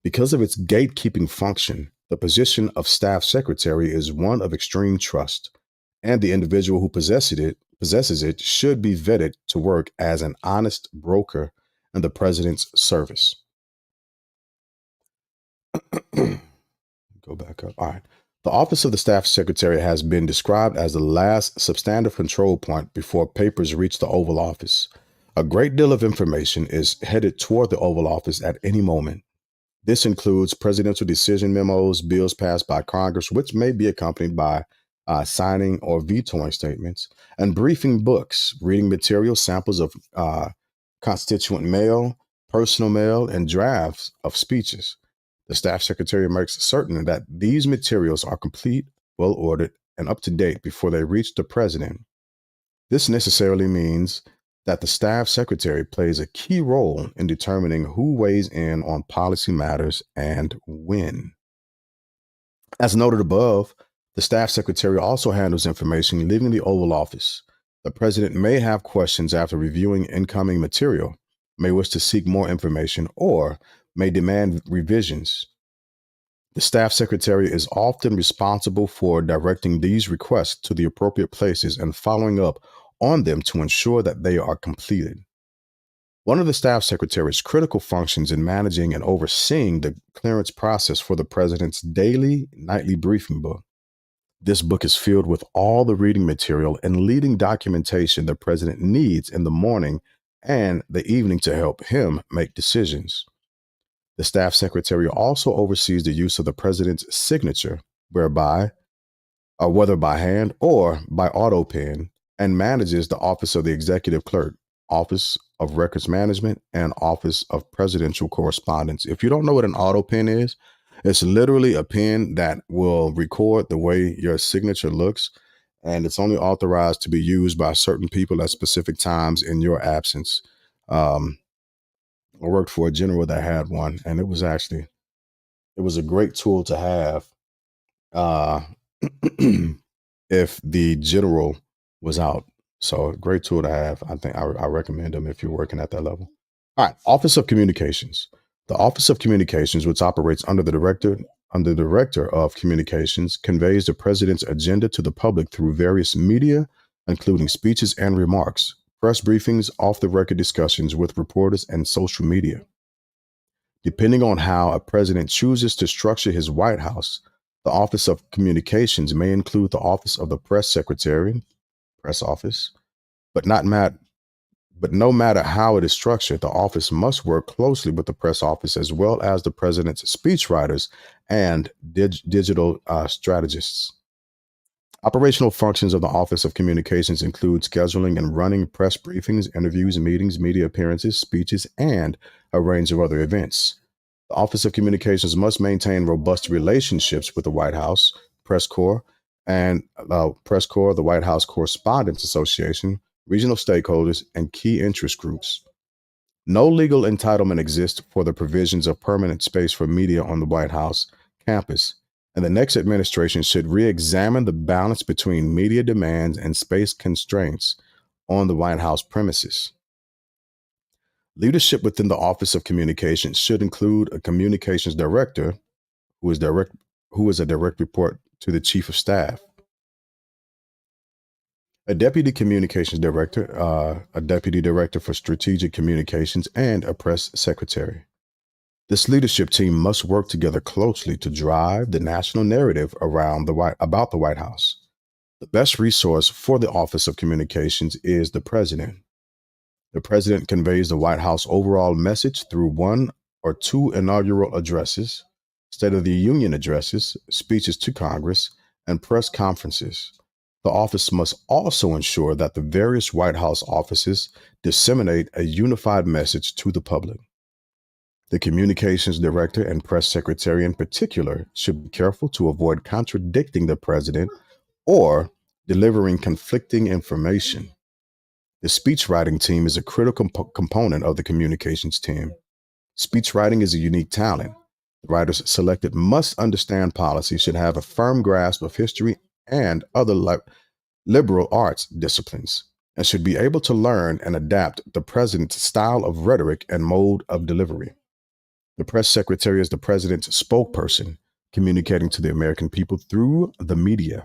Because of its gatekeeping function, the position of staff secretary is one of extreme trust, and the individual who possesses possesses it should be vetted to work as an honest broker in the president's service. Go back up. All right. The office of the staff secretary has been described as the last substantive control point before papers reach the Oval Office. A great deal of information is headed toward the Oval Office at any moment. This includes presidential decision memos, bills passed by Congress, which may be accompanied by signing or vetoing statements, and briefing books, reading material, samples of constituent mail, personal mail, and drafts of speeches. The staff secretary makes certain that these materials are complete, well ordered, and up to date before they reach the president. This necessarily means that the staff secretary plays a key role in determining who weighs in on policy matters and when. As noted above, the staff secretary also handles information leaving the Oval Office. The president may have questions after reviewing incoming material, may wish to seek more information, or may demand revisions. The staff secretary is often responsible for directing these requests to the appropriate places and following up on them to ensure that they are completed. One of the staff secretary's critical functions in managing and overseeing the clearance process for the president's daily nightly briefing book. This book is filled with all the reading material and leading documentation the president needs in the morning and the evening to help him make decisions. The staff secretary also oversees the use of the president's signature, whether by hand or by auto pen, and manages the Office of the Executive Clerk, Office of Records Management, and Office of Presidential Correspondence. If you don't know what an auto pen is, it's literally a pen that will record the way your signature looks, and it's only authorized to be used by certain people at specific times in your absence. I worked for a general that had one, and it was a great tool to have uh, if the general was out. So a great tool to have. I think I recommend them if you're working at that level. All right, Office of Communications. The Office of Communications, which operates under the director of communications, conveys the president's agenda to the public through various media, including speeches and remarks, press briefings, off-the-record discussions with reporters, and social media. Depending on how a president chooses to structure his White House, the Office of Communications may include the Office of the Press Secretary, press office, but no matter how it is structured, the office must work closely with the press office as well as the president's speechwriters and digital strategists. Operational functions of the Office of Communications include scheduling and running press briefings, interviews, meetings, media appearances, speeches, and a range of other events. The Office of Communications must maintain robust relationships with the White House, Press Corps, the White House Correspondents Association, regional stakeholders, and key interest groups. No legal entitlement exists for the provisions of permanent space for media on the White House campus, and the next administration should re-examine the balance between media demands and space constraints on the White House premises. Leadership within the Office of Communications should include a communications director who is a direct report to the Chief of Staff, a deputy communications director, a deputy director for strategic communications, and a press secretary. This leadership team must work together closely to drive the national narrative about the White House. The best resource for the Office of Communications is the president. The president conveys the White House overall message through one or two inaugural addresses, State of the Union addresses, speeches to Congress, and press conferences. The office must also ensure that the various White House offices disseminate a unified message to the public. The communications director and press secretary in particular should be careful to avoid contradicting the president or delivering conflicting information. The speechwriting team is a critical component of the communications team. Speechwriting is a unique talent. The writers selected must understand policy, should have a firm grasp of history and other liberal arts disciplines, and should be able to learn and adapt the president's style of rhetoric and mode of delivery. The press secretary is the president's spokesperson, communicating to the American people through the media.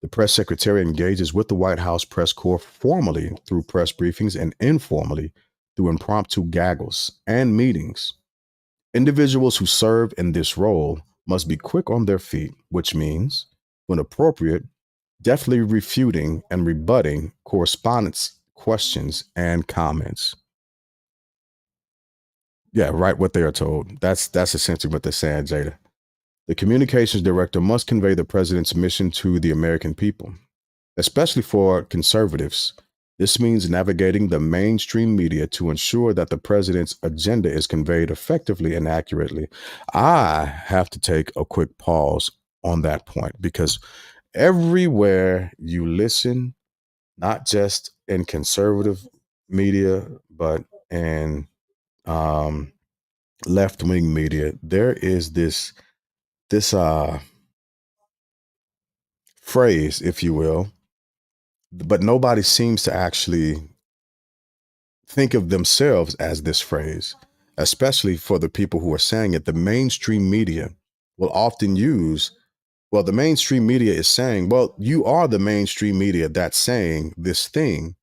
The press secretary engages with the White House press corps formally through press briefings and informally through impromptu gaggles and meetings. Individuals who serve in this role must be quick on their feet, which means, when appropriate, deftly refuting and rebutting correspondence questions and comments. Yeah, write what they are told. That's essentially what they're saying, Jada. The communications director must convey the president's mission to the American people, especially for conservatives. This means navigating the mainstream media to ensure that the president's agenda is conveyed effectively and accurately. I have to take a quick pause on that point because everywhere you listen, not just in conservative media, but in left-wing media, there is this phrase, if you will, but nobody seems to actually think of themselves as this phrase, especially for the people who are saying it. The mainstream media will often use, well, the mainstream media is saying, well, you are the mainstream media that's saying this thing.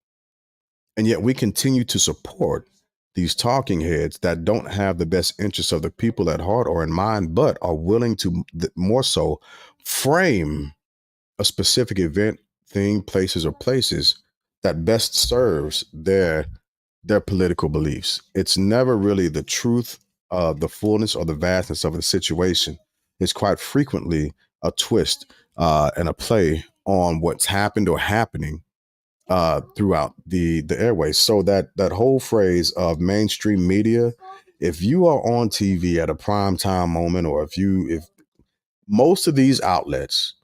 And yet we continue to support these talking heads that don't have the best interests of the people at heart or in mind, but are willing to more so frame a specific event, thing, places, or places that best serves their political beliefs. It's never really the truth, the fullness, or the vastness of the situation. It's quite frequently a twist and a play on what's happened or happening throughout the airways. So that whole phrase of mainstream media, if you are on TV at a prime time moment, or if most of these outlets,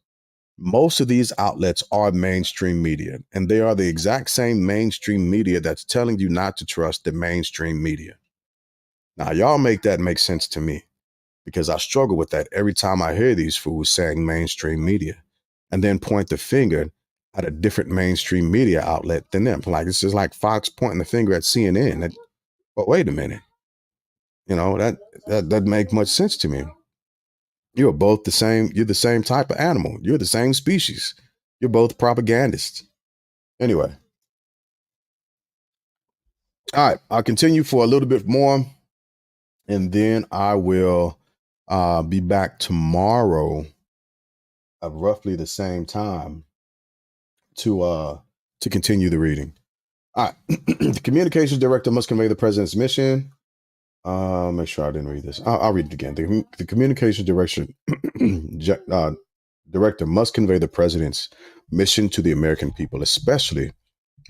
most of these outlets are mainstream media, and they are the exact same mainstream media that's telling you not to trust the mainstream media. Now, y'all make that make sense to me, because I struggle with that every time I hear these fools saying mainstream media and then point the finger at a different mainstream media outlet than them. Like, it's just like Fox pointing the finger at CNN. But wait a minute, that doesn't make much sense to me. You're both the same. You're the same type of animal. You're the same species. You're both propagandists. Anyway, all right, I'll continue for a little bit more, and then I will be back tomorrow at roughly the same time to continue the reading. All right. The communications director must convey the president's mission. Make sure I didn't read this. I'll read it again. The communications director must convey the president's mission to the American people, especially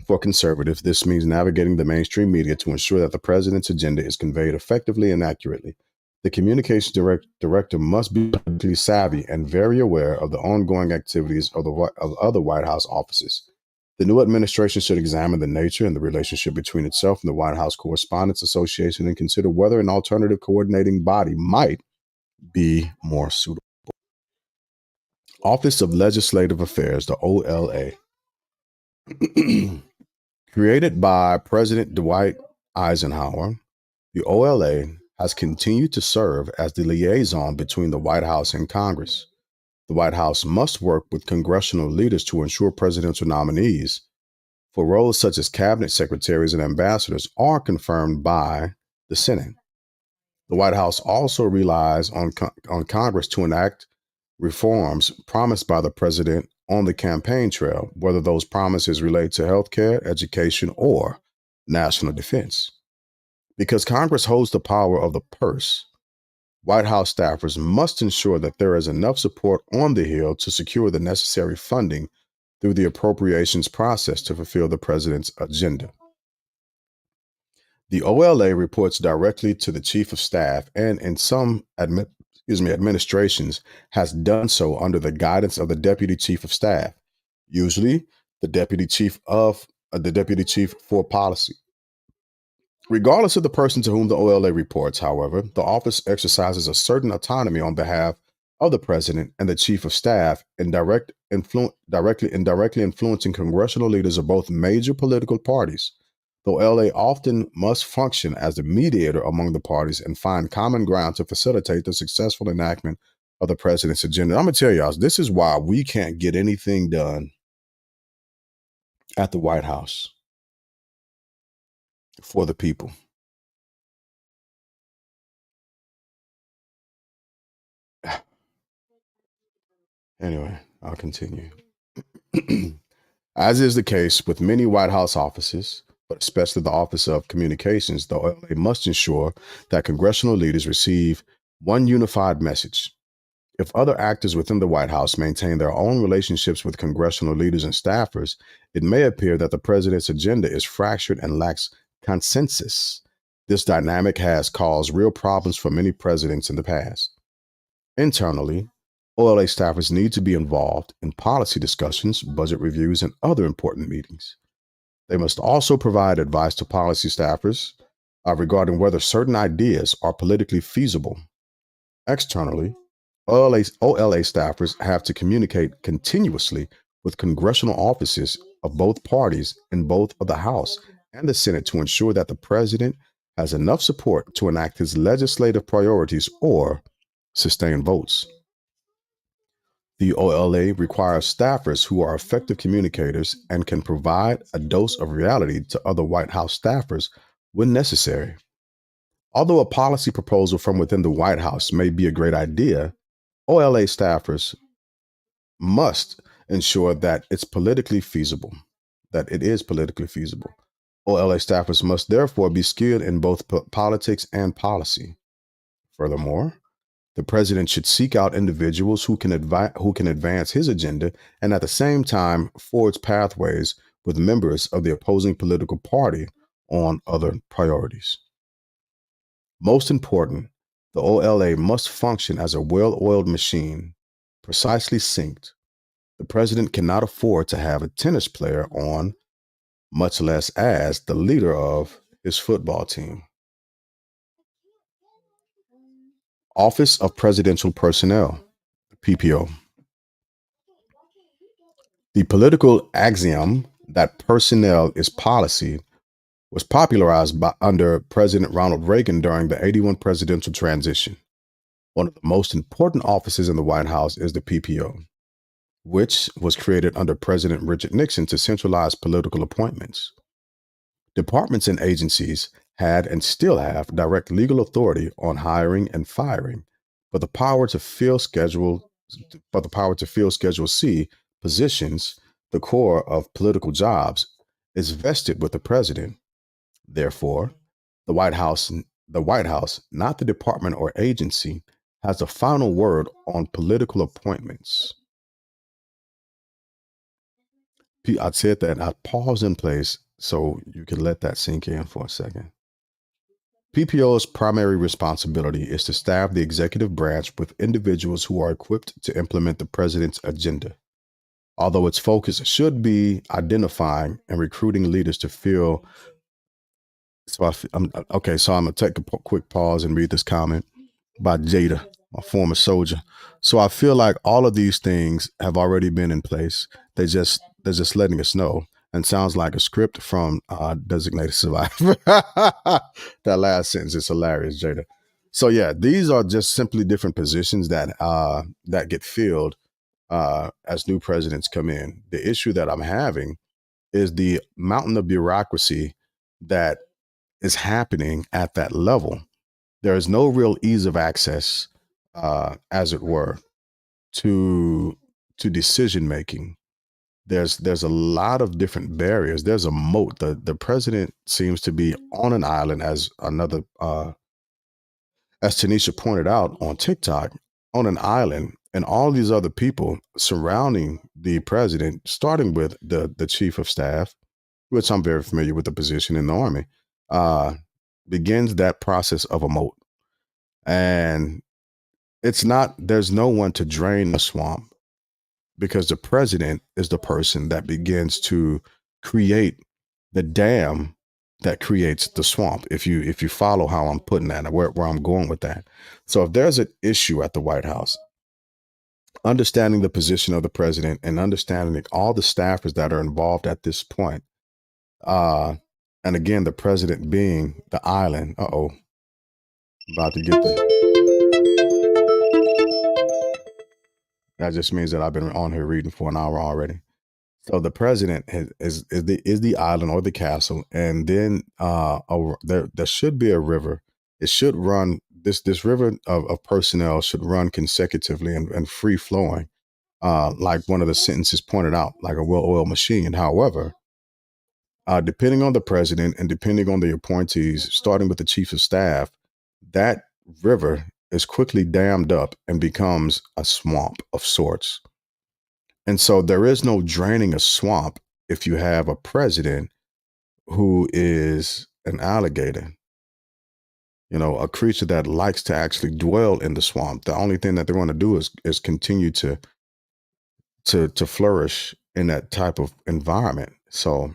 for conservatives. This means navigating the mainstream media to ensure that the president's agenda is conveyed effectively and accurately. The communications director must be politically savvy and very aware of the ongoing activities of other White House offices. The new administration should examine the nature and the relationship between itself and the White House Correspondents Association and consider whether an alternative coordinating body might be more suitable. Office of Legislative Affairs, the OLA. Created by President Dwight Eisenhower, the OLA has continued to serve as the liaison between the White House and Congress. The White House must work with congressional leaders to ensure presidential nominees for roles such as cabinet secretaries and ambassadors are confirmed by the Senate. The White House also relies on Congress to enact reforms promised by the president on the campaign trail, whether those promises relate to healthcare, education, or national defense. Because Congress holds the power of the purse, White House staffers must ensure that there is enough support on the Hill to secure the necessary funding through the appropriations process to fulfill the president's agenda. The OLA reports directly to the Chief of Staff and in some administrations has done so under the guidance of the Deputy Chief of Staff, usually the Deputy Chief for Policy. Regardless of the person to whom the OLA reports, however, the office exercises a certain autonomy on behalf of the president and the chief of staff in directly influencing congressional leaders of both major political parties. The OLA often must function as the mediator among the parties and find common ground to facilitate the successful enactment of the president's agenda. I'm going to tell y'all, this is why we can't get anything done at the White House for the people. Anyway, I'll continue. As is the case with many White House offices, but especially the Office of Communications, the OLA must ensure that congressional leaders receive one unified message. If other actors within the White House maintain their own relationships with congressional leaders and staffers, it may appear that the president's agenda is fractured and lacks consensus. This dynamic has caused real problems for many presidents in the past. Internally, OLA staffers need to be involved in policy discussions, budget reviews, and other important meetings. They must also provide advice to policy staffers regarding whether certain ideas are politically feasible. Externally, OLA staffers have to communicate continuously with congressional offices of both parties in both of the House and the Senate to ensure that the president has enough support to enact his legislative priorities or sustain votes. The OLA requires staffers who are effective communicators and can provide a dose of reality to other White House staffers when necessary. Although a policy proposal from within the White House may be a great idea, OLA staffers must ensure that it's politically feasible, that it is politically feasible. OLA staffers must therefore be skilled in both politics and policy. Furthermore, the president should seek out individuals who can advance his agenda and at the same time forge pathways with members of the opposing political party on other priorities. Most important, the OLA must function as a well-oiled machine, precisely synced. The president cannot afford to have a tennis player on, much less as the leader of his football team. Office of Presidential Personnel, PPO. The political axiom that personnel is policy was popularized under President Ronald Reagan during the 1981 presidential transition. One of the most important offices in the White House is the PPO, which was created under President Richard Nixon to centralize political appointments. Departments and agencies had and still have direct legal authority on hiring and firing, but the power to fill Schedule C positions, the core of political jobs, is vested with the president. Therefore, the White House, not the department or agency, has the final word on political appointments. I said that and I paused in place so you can let that sink in for a second. PPO's primary responsibility is to staff the executive branch with individuals who are equipped to implement the president's agenda. Although its focus should be identifying and recruiting leaders to fill. So I'm going to take a quick pause and read this comment by Jada, a former soldier. So I feel like all of these things have already been in place. They're just letting us know, and sounds like a script from Designated Survivor. That last sentence is hilarious, Jada. So yeah, these are just simply different positions that get filled as new presidents come in. The issue that I'm having is the mountain of bureaucracy that is happening at that level. There is no real ease of access, as it were, to decision making. There's a lot of different barriers. There's a moat. The president seems to be on an island, as Tanisha pointed out on TikTok, on an island, and all these other people surrounding the president, starting with the chief of staff, which I'm very familiar with the position in the Army, begins that process of a moat. And there's no one to drain the swamp, because the president is the person that begins to create the dam that creates the swamp. If you follow how I'm putting that, where I'm going with that. So if there's an issue at the White House, understanding the position of the president and understanding all the staffers that are involved at this point, and again, the president being the island. About to get the That just means that I've been on here reading for an hour already. So the president is the island or the castle, and then there should be a river. It should run this river of personnel should run consecutively and free flowing, like one of the sentences pointed out, like a well-oiled machine. However, depending on the president and depending on the appointees, starting with the chief of staff, that river is quickly dammed up and becomes a swamp of sorts. And so there is no draining a swamp if you have a president who is an alligator, a creature that likes to actually dwell in the swamp. The only thing that they want to do is continue to flourish in that type of environment. So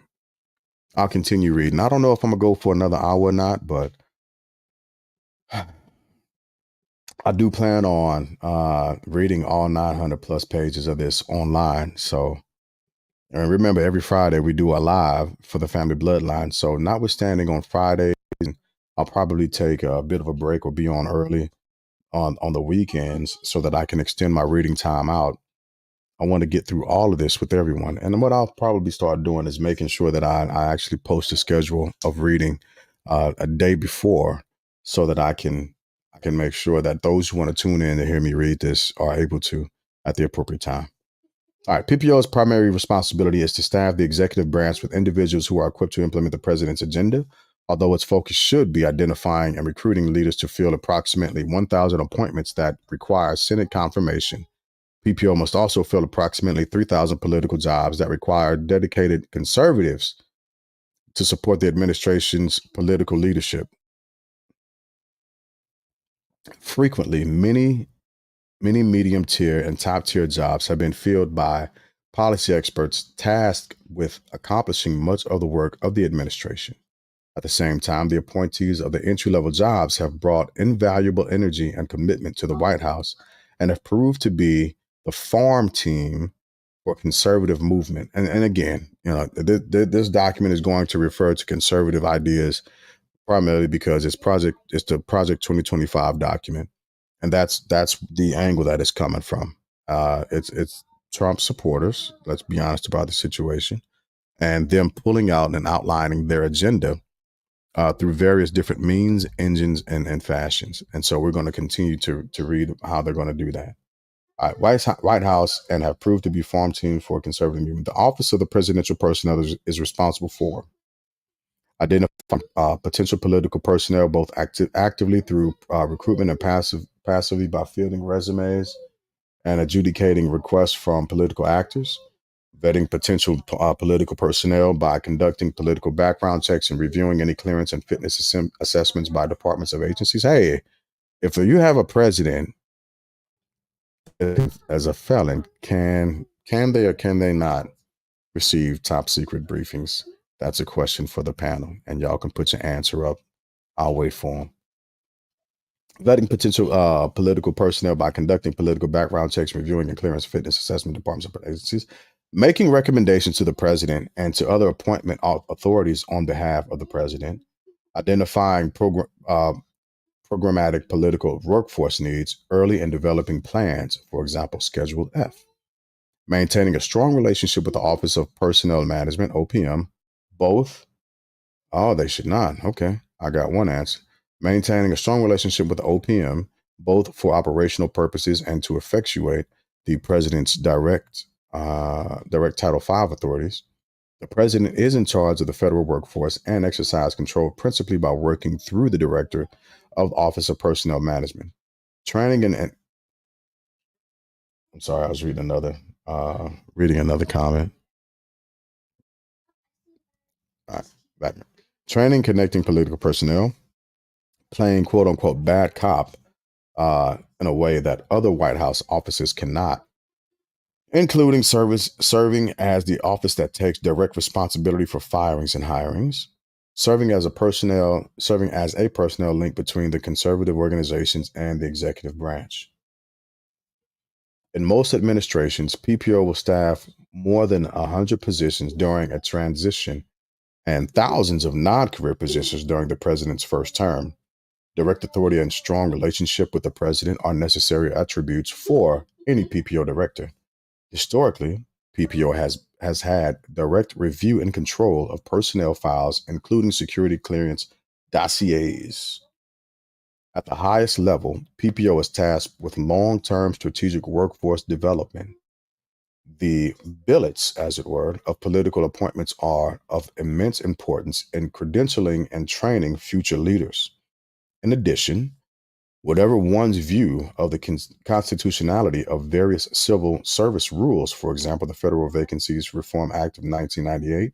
I'll continue reading. I don't know if I'm gonna go for another hour or not, but I do plan on reading all 900 plus pages of this online. So, and remember, every Friday we do a live for the family bloodline. So, notwithstanding on Fridays, I'll probably take a bit of a break or be on early on the weekends so that I can extend my reading time out. I want to get through all of this with everyone. And what I'll probably start doing is making sure that I actually post a schedule of reading a day before so that I can make sure that those who want to tune in to hear me read this are able to at the appropriate time. All right, PPO's primary responsibility is to staff the executive branch with individuals who are equipped to implement the president's agenda, although its focus should be identifying and recruiting leaders to fill approximately 1,000 appointments that require Senate confirmation. PPO must also fill approximately 3,000 political jobs that require dedicated conservatives to support the administration's political leadership. Frequently, many medium tier and top tier jobs have been filled by policy experts tasked with accomplishing much of the work of the administration. At the same time, the appointees of the entry level jobs have brought invaluable energy and commitment to the White House and have proved to be the farm team for conservative movement. And again, this document is going to refer to conservative ideas primarily because it's the Project 2025 document, and that's the angle that it's coming from. It's Trump supporters. Let's be honest about the situation, and them pulling out and outlining their agenda through various different means, engines, and fashions. And so we're going to continue to read how they're going to do that. White House and have proved to be farm team for conservative movement. The Office of the Presidential Personnel is responsible for identifying potential political personnel, both actively through recruitment and passively by fielding resumes and adjudicating requests from political actors, vetting potential political personnel by conducting political background checks and reviewing any clearance and fitness assessments by departments of agencies. Hey, if you have a president as a felon, can they or can they not receive top secret briefings? That's a question for the panel, and y'all can put your answer up. I'll wait for them. Vetting potential political personnel by conducting political background checks, reviewing and clearance fitness assessment departments of agencies, making recommendations to the president and to other appointment authorities on behalf of the president, identifying programmatic political workforce needs early and developing plans, for example, Schedule F, maintaining a strong relationship with the Office of Personnel Management, OPM, both. Oh, they should not. Okay, I got one answer. Maintaining a strong relationship with the OPM, both for operational purposes and to effectuate the president's direct Title V authorities. The president is in charge of the federal workforce and exercise control principally by working through the director of the Office of Personnel Management. Training and I'm sorry, I was reading another comment. All right, back. Training, connecting political personnel, playing quote unquote bad cop in a way that other White House offices cannot, including serving as the office that takes direct responsibility for firings and hirings, serving as a personnel link between the conservative organizations and the executive branch. In most administrations, PPO will staff more than 100 positions during a transition and thousands of non-career positions during the president's first term. Direct authority and strong relationship with the president are necessary attributes for any PPO director. Historically, PPO has had direct review and control of personnel files, including security clearance dossiers. At the highest level, PPO is tasked with long term strategic workforce development. The billets, as it were, of political appointments are of immense importance in credentialing and training future leaders. In addition, whatever one's view of the constitutionality of various civil service rules, for example, the Federal Vacancies Reform Act of 1998,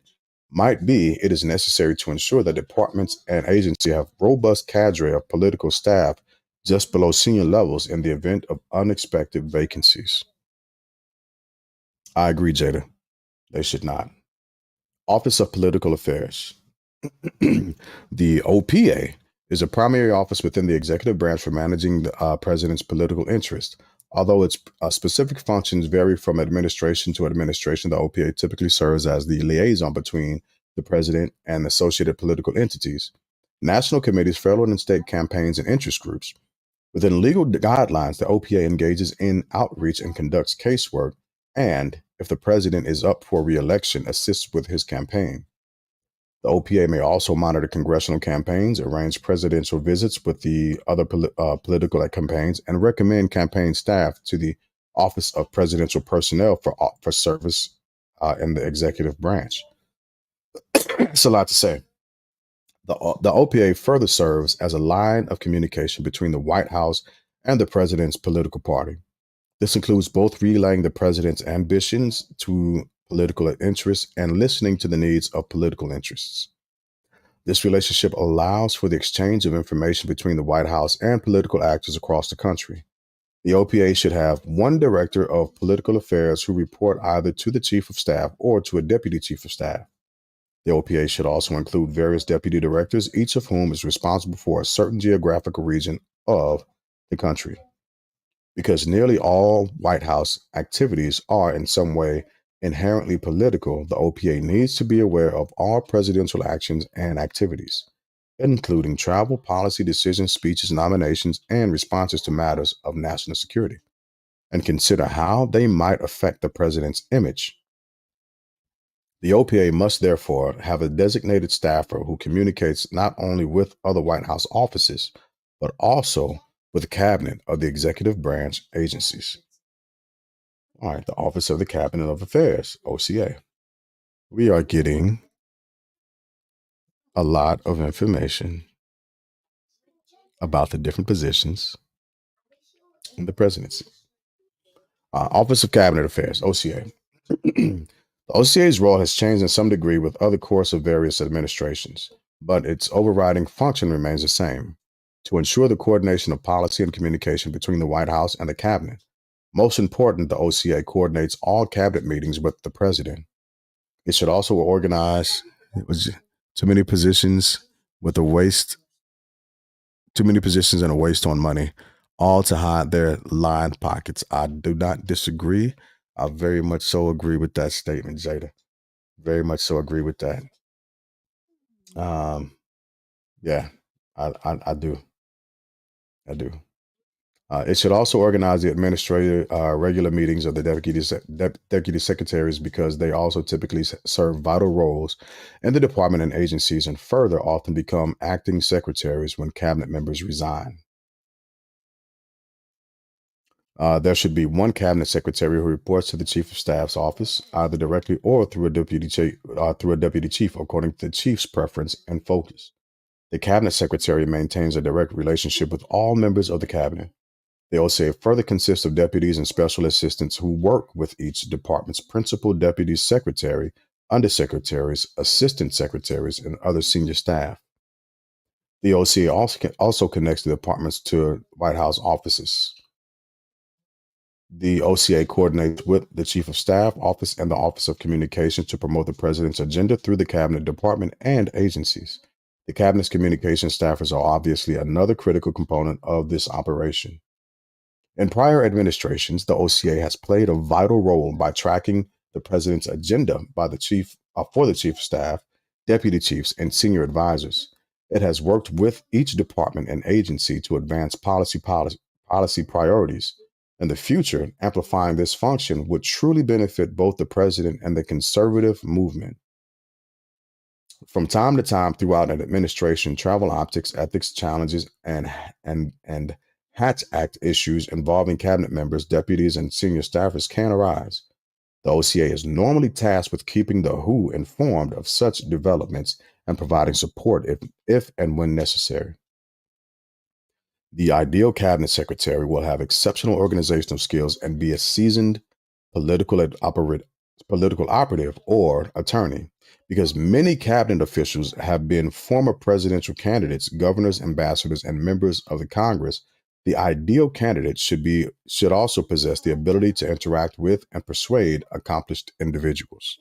might be, it is necessary to ensure that departments and agencies have robust cadre of political staff just below senior levels in the event of unexpected vacancies. I agree, Jada. They should not. Office of Political Affairs. The OPA is a primary office within the executive branch for managing the president's political interest. Although its specific functions vary from administration to administration, the OPA typically serves as the liaison between the president and associated political entities, national committees, federal and state campaigns, and interest groups. Within legal guidelines, the OPA engages in outreach and conducts casework, and if the president is up for re-election, assists with his campaign. The OPA may also monitor congressional campaigns, arrange presidential visits with the other political campaigns, and recommend campaign staff to the Office of Presidential Personnel for service in the executive branch. It's a lot to say. The OPA further serves as a line of communication between the White House and the president's political party. This includes both relaying the president's ambitions to political interests and listening to the needs of political interests. This relationship allows for the exchange of information between the White House and political actors across the country. The OPA should have one director of political affairs who report either to the chief of staff or to a deputy chief of staff. The OPA should also include various deputy directors, each of whom is responsible for a certain geographical region of the country. Because nearly all White House activities are in some way inherently political, the OPA needs to be aware of all presidential actions and activities, including travel, policy decisions, speeches, nominations, and responses to matters of national security, and consider how they might affect the president's image. The OPA must therefore have a designated staffer who communicates not only with other White House offices, but also with the cabinet of the executive branch agencies. All right, the Office of the Cabinet of Affairs, OCA. We are getting a lot of information about the different positions in the presidency. Office of Cabinet Affairs, OCA. The OCA's role has changed in some degree with other course of various administrations, but its overriding function remains the same: to ensure the coordination of policy and communication between the White House and the cabinet. Most important, the OCA coordinates all cabinet meetings with the president. It should also organize too many positions with a waste, too many positions and a waste on money, all to hide their lined pockets. I do not disagree. I very much so agree with that statement, Jada. Very much so agree with that. Yeah, I do. I do. It should also organize the administrative regular meetings of the deputy secretaries, because they also typically serve vital roles in the department and agencies, and further often become acting secretaries when cabinet members resign. There should be one cabinet secretary who reports to the chief of staff's office, either directly or through a deputy chief, according to the chief's preference and focus. The cabinet secretary maintains a direct relationship with all members of the cabinet. The OCA further consists of deputies and special assistants who work with each department's principal deputy secretary, undersecretaries, assistant secretaries, and other senior staff. The OCA also connects the departments to White House offices. The OCA coordinates with the Chief of Staff Office and the Office of Communications to promote the President's agenda through the Cabinet Department and agencies. The Cabinet's communication staffers are obviously another critical component of this operation. In prior administrations, the OCA has played a vital role by tracking the President's agenda by for the Chief of Staff, deputy chiefs, and senior advisors. It has worked with each department and agency to advance policy priorities. In the future, amplifying this function would truly benefit both the president and the conservative movement. From time to time throughout an administration, travel optics, ethics challenges, and Hatch Act issues involving cabinet members, deputies, and senior staffers can arise. The OCA is normally tasked with keeping the WHO informed of such developments and providing support if and when necessary. The ideal cabinet secretary will have exceptional organizational skills and be a seasoned political political operative or attorney, because many cabinet officials have been former presidential candidates, governors, ambassadors, and members of the Congress. The ideal candidate should also possess the ability to interact with and persuade accomplished individuals.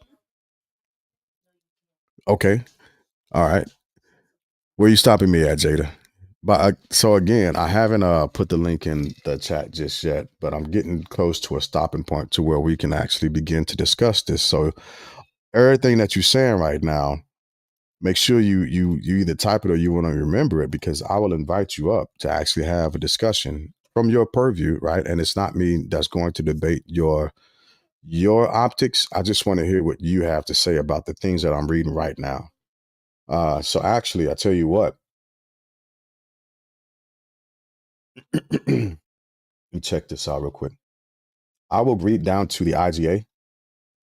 Okay, all right. Where you stopping me at, Jada? But so again, I haven't put the link in the chat just yet, but I'm getting close to a stopping point to where we can actually begin to discuss this. So everything that you're saying right now, make sure you either type it or you want to remember it, because I will invite you up to actually have a discussion from your purview, right? And it's not me that's going to debate your optics. I just want to hear what you have to say about the things that I'm reading right now. So actually, I tell you what. Let me check this out real quick. I will read down to the IGA,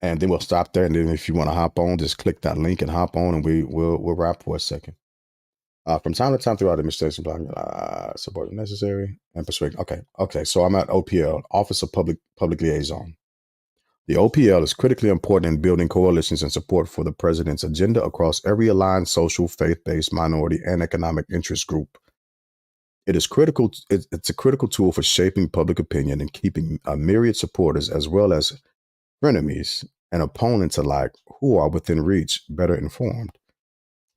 and then we'll stop there. And then if you want to hop on, just click that link and hop on, and we'll wrap for a second. From time to time throughout the administration, support necessary and persuade. Okay. So I'm at OPL, Office of Public Liaison. The OPL is critically important in building coalitions and support for the president's agenda across every aligned social, faith-based, minority, and economic interest group. It is critical. It's a critical tool for shaping public opinion and keeping a myriad supporters as well as frenemies and opponents alike who are within reach better informed.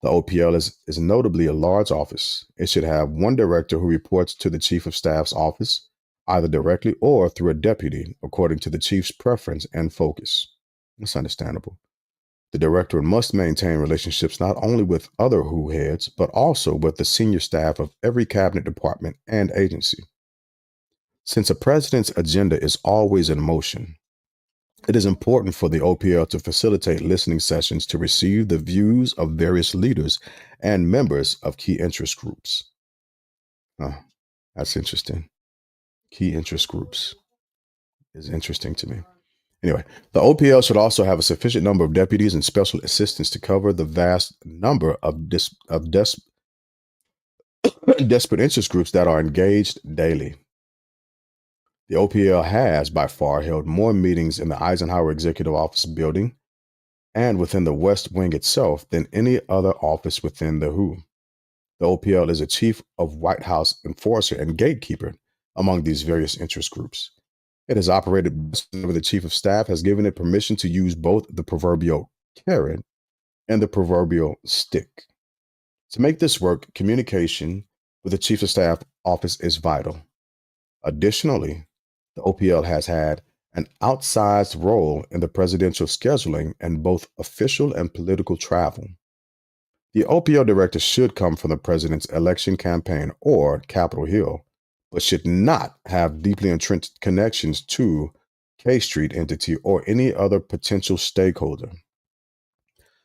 The OPL is notably a large office. It should have one director who reports to the Chief of Staff's office, either directly or through a deputy, according to the chief's preference and focus. That's understandable. The director must maintain relationships not only with other WHO heads, but also with the senior staff of every cabinet department and agency. Since a president's agenda is always in motion, it is important for the OPL to facilitate listening sessions to receive the views of various leaders and members of key interest groups. That's interesting. Key interest groups is interesting to me. Anyway, the OPL should also have a sufficient number of deputies and special assistants to cover the vast number of desperate interest groups that are engaged daily. The OPL has by far held more meetings in the Eisenhower Executive Office building and within the West Wing itself than any other office within the WHO. The OPL is a chief of White House enforcer and gatekeeper among these various interest groups. It has operated whenever the chief of staff has given it permission to use both the proverbial carrot and the proverbial stick. To make this work, communication with the chief of staff office is vital. Additionally, the OPL has had an outsized role in the presidential scheduling and both official and political travel. The OPL director should come from the president's election campaign or Capitol Hill, but should not have deeply entrenched connections to K Street entity or any other potential stakeholder.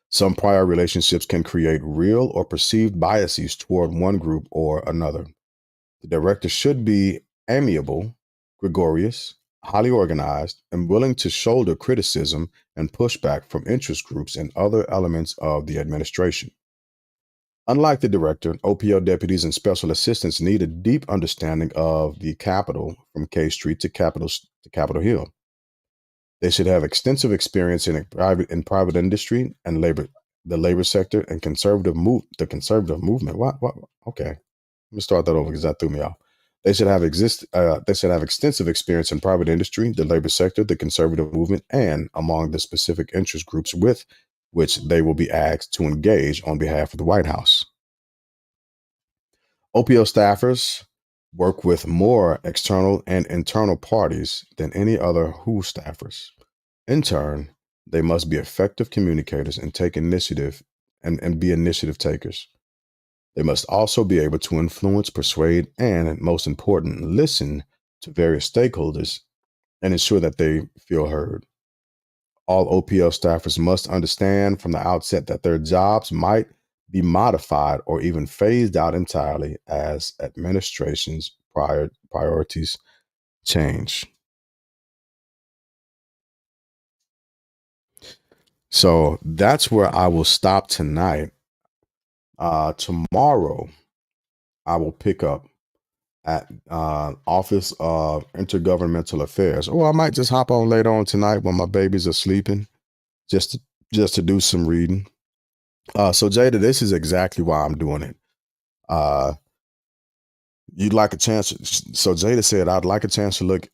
Some prior relationships can create real or perceived biases toward one group or another. The director should be amiable, gregarious, highly organized, and willing to shoulder criticism and pushback from interest groups and other elements of the administration. Unlike the director, OPL deputies and special assistants need a deep understanding of the Capitol from K Street to Capitol Hill. They should have extensive experience in private industry and the labor sector and the conservative movement. What? Okay, let me start that over because that threw me off. They should have extensive experience in private industry, the labor sector, the conservative movement, and among the specific interest groups with which they will be asked to engage on behalf of the White House. OPL staffers work with more external and internal parties than any other WHO staffers. In turn, they must be effective communicators and take initiative and be initiative takers. They must also be able to influence, persuade, and most important, listen to various stakeholders and ensure that they feel heard. All OPL staffers must understand from the outset that their jobs might be modified or even phased out entirely as administration's priorities change. So that's where I will stop tonight. Tomorrow, I will pick up at Office of Intergovernmental Affairs, or I might just hop on later on tonight when my babies are sleeping, just to, just to do some reading. So Jada, this is exactly why I'm doing it. Uh, you'd like a chance. So Jada said, I'd like a chance to look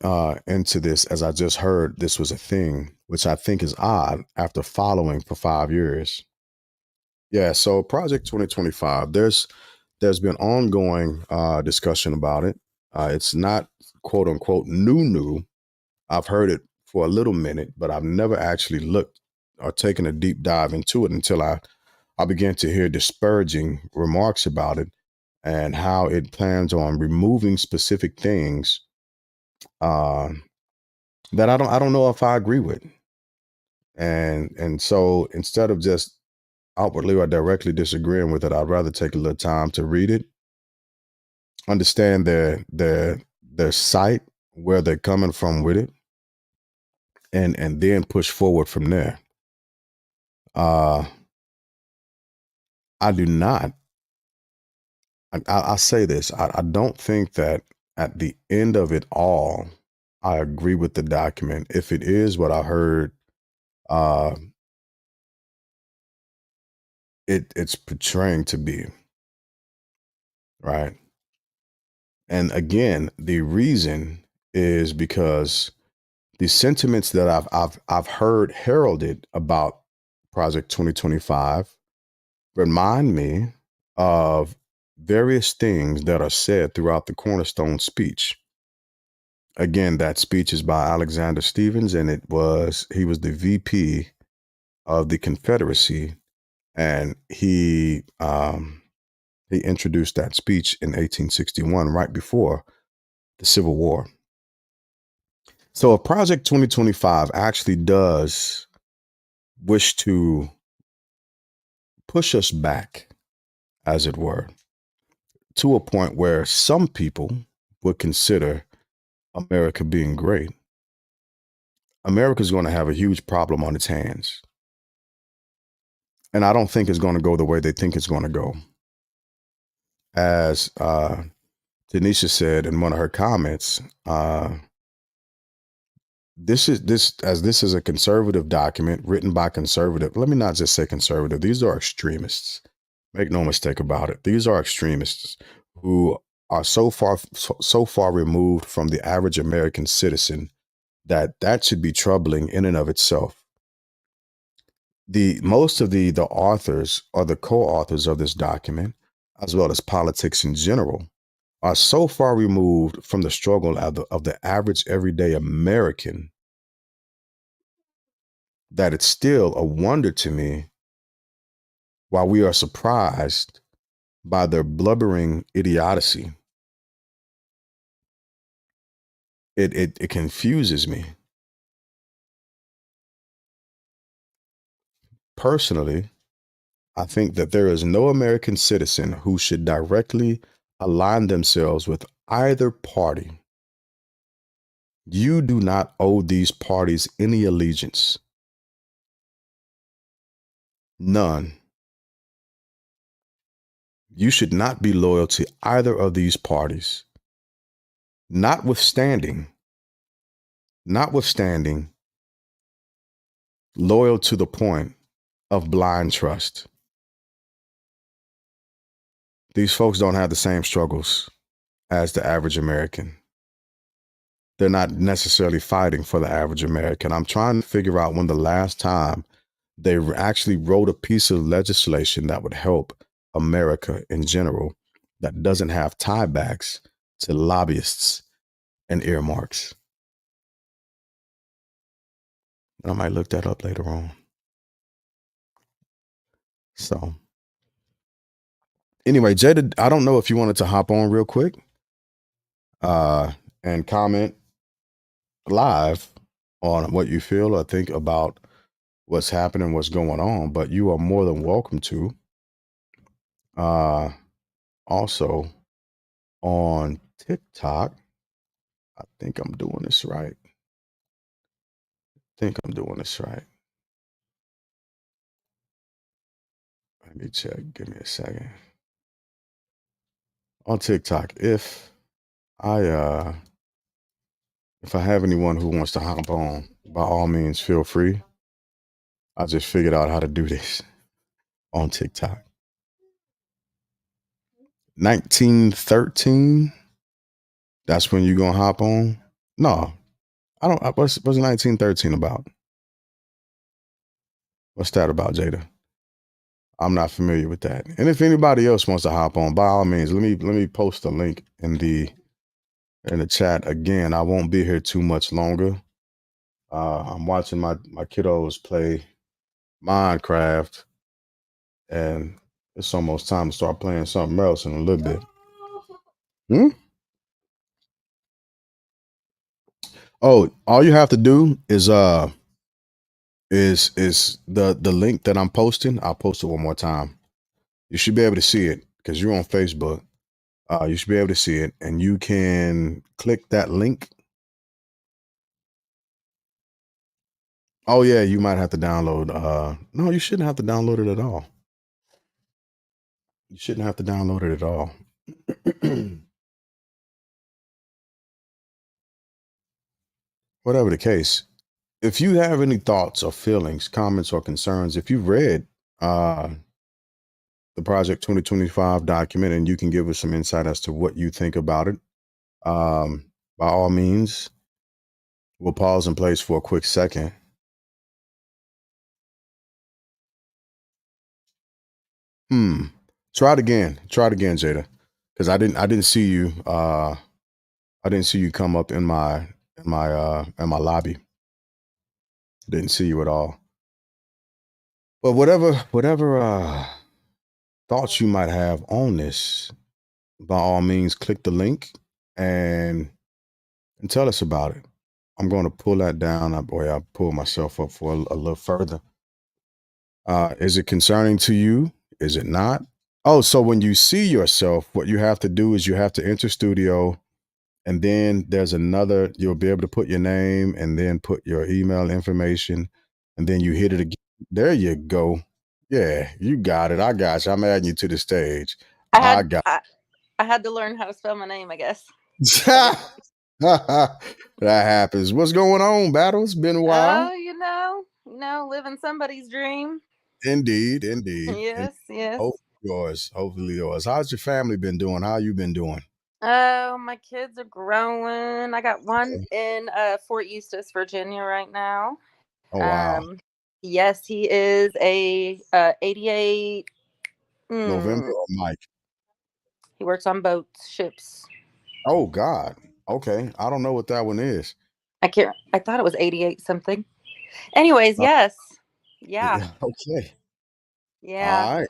into this as I just heard this was a thing, which I think is odd after following for 5 years. Yeah, so Project 2025, there's been ongoing discussion about it. It's not quote unquote new. I've heard it for a little minute, but I've never actually looked or taken a deep dive into it until I began to hear disparaging remarks about it and how it plans on removing specific things uh, that I don't know if I agree with. And so instead of just outwardly or directly disagreeing with it, I'd rather take a little time to read it, understand their site, where they're coming from with it, and then push forward from there. Uh, I do not. I say this. I don't think that at the end of it all, I agree with the document. If it is what I heard, uh, it's portraying to be, right. And again, the reason is because the sentiments that I've heard heralded about Project 2025 remind me of various things that are said throughout the Cornerstone speech. Again, that speech is by Alexander Stevens, and he was the VP of the Confederacy, and he introduced that speech in 1861, right before the Civil War. So, if Project 2025 actually does wish to push us back, as it were, to a point where some people would consider America being great, America's going to have a huge problem on its hands. And I don't think it's going to go the way they think it's going to go. As Denisha said in one of her comments, this is a conservative document written by conservative. Let me not just say conservative. These are extremists. Make no mistake about it. These are extremists who are so far removed from the average American citizen that should be troubling in and of itself. The most of the authors or the co-authors of this document, as well as politics in general, are so far removed from the struggle of the average everyday American that it's still a wonder to me why we are surprised by their blubbering idiocy. It confuses me. Personally, I think that there is no American citizen who should directly align themselves with either party. You do not owe these parties any allegiance. None. You should not be loyal to either of these parties. Notwithstanding, notwithstanding, loyal to the point of blind trust. These folks don't have the same struggles as the average American. They're not necessarily fighting for the average American. I'm trying to figure out when the last time they actually wrote a piece of legislation that would help America in general that doesn't have tiebacks to lobbyists and earmarks. I might look that up later on. So Anyway, Jada, I don't know if you wanted to hop on real quick and comment live on what you feel or think about what's happening, what's going on, but you are more than welcome to. Also on TikTok, I think I'm doing this right. Let me check. Give me a second. On TikTok, if I have anyone who wants to hop on, by all means, feel free. I just figured out how to do this on TikTok. 1913. That's when you gonna hop on? No, I don't. What's 1913 about? What's that about, Jada? I'm not familiar with that. And if anybody else wants to hop on, by all means, let me post a link in the chat. Again, I won't be here too much longer. I'm watching my kiddos play Minecraft, and it's almost time to start playing something else in a little bit. Oh, all you have to do is the link that I'm posting. I'll post it one more time. You should be able to see it because you're on Facebook. You should be able to see it, and you can click that link. Oh yeah, you might have to download. No, you shouldn't have to download it at all. You shouldn't have to download it at all. Whatever the case, if you have any thoughts or feelings, comments or concerns, if you've read the Project 2025 document and you can give us some insight as to what you think about it, by all means, we'll pause and place for a quick second. Try it again, Jada, because I didn't see you. I didn't see you come up in my lobby. Didn't see you at all. But whatever thoughts you might have on this, by all means, click the link and tell us about it. I'm going to pull that down. I pulled myself up for a little further. Is it concerning to you? Is it not? Oh, so when you see yourself, what you have to do is you have to enter studio, and then there's another, you'll be able to put your name and then put your email information, and then you hit it again. There you go. Yeah, you got it. I got you. I'm adding you to the stage. I had to learn how to spell my name, I guess. That happens. What's going on, Battle? It's been a while. Oh, living somebody's dream. Indeed. Yes. Hopefully yours. How's your family been doing? How you been doing? Oh, my kids are growing. I got one in Fort Eustis, Virginia right now. Oh, wow. Yes, he is a 88. November or Mike? He works on boats, ships. Oh, God. Okay. I don't know what that one is. I thought it was 88 something. Anyways, yes. Yeah. Okay. Yeah. All right.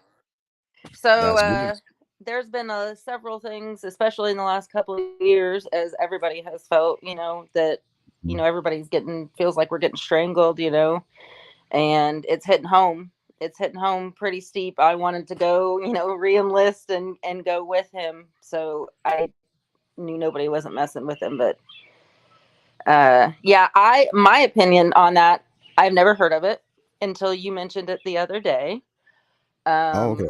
So there's been several things, especially in the last couple of years, as everybody has felt, that, everybody's feels like we're getting strangled, and it's hitting home. It's hitting home pretty steep. I wanted to go, re-enlist and go with him. So I knew nobody wasn't messing with him, but my opinion on that, I've never heard of it until you mentioned it the other day. Okay.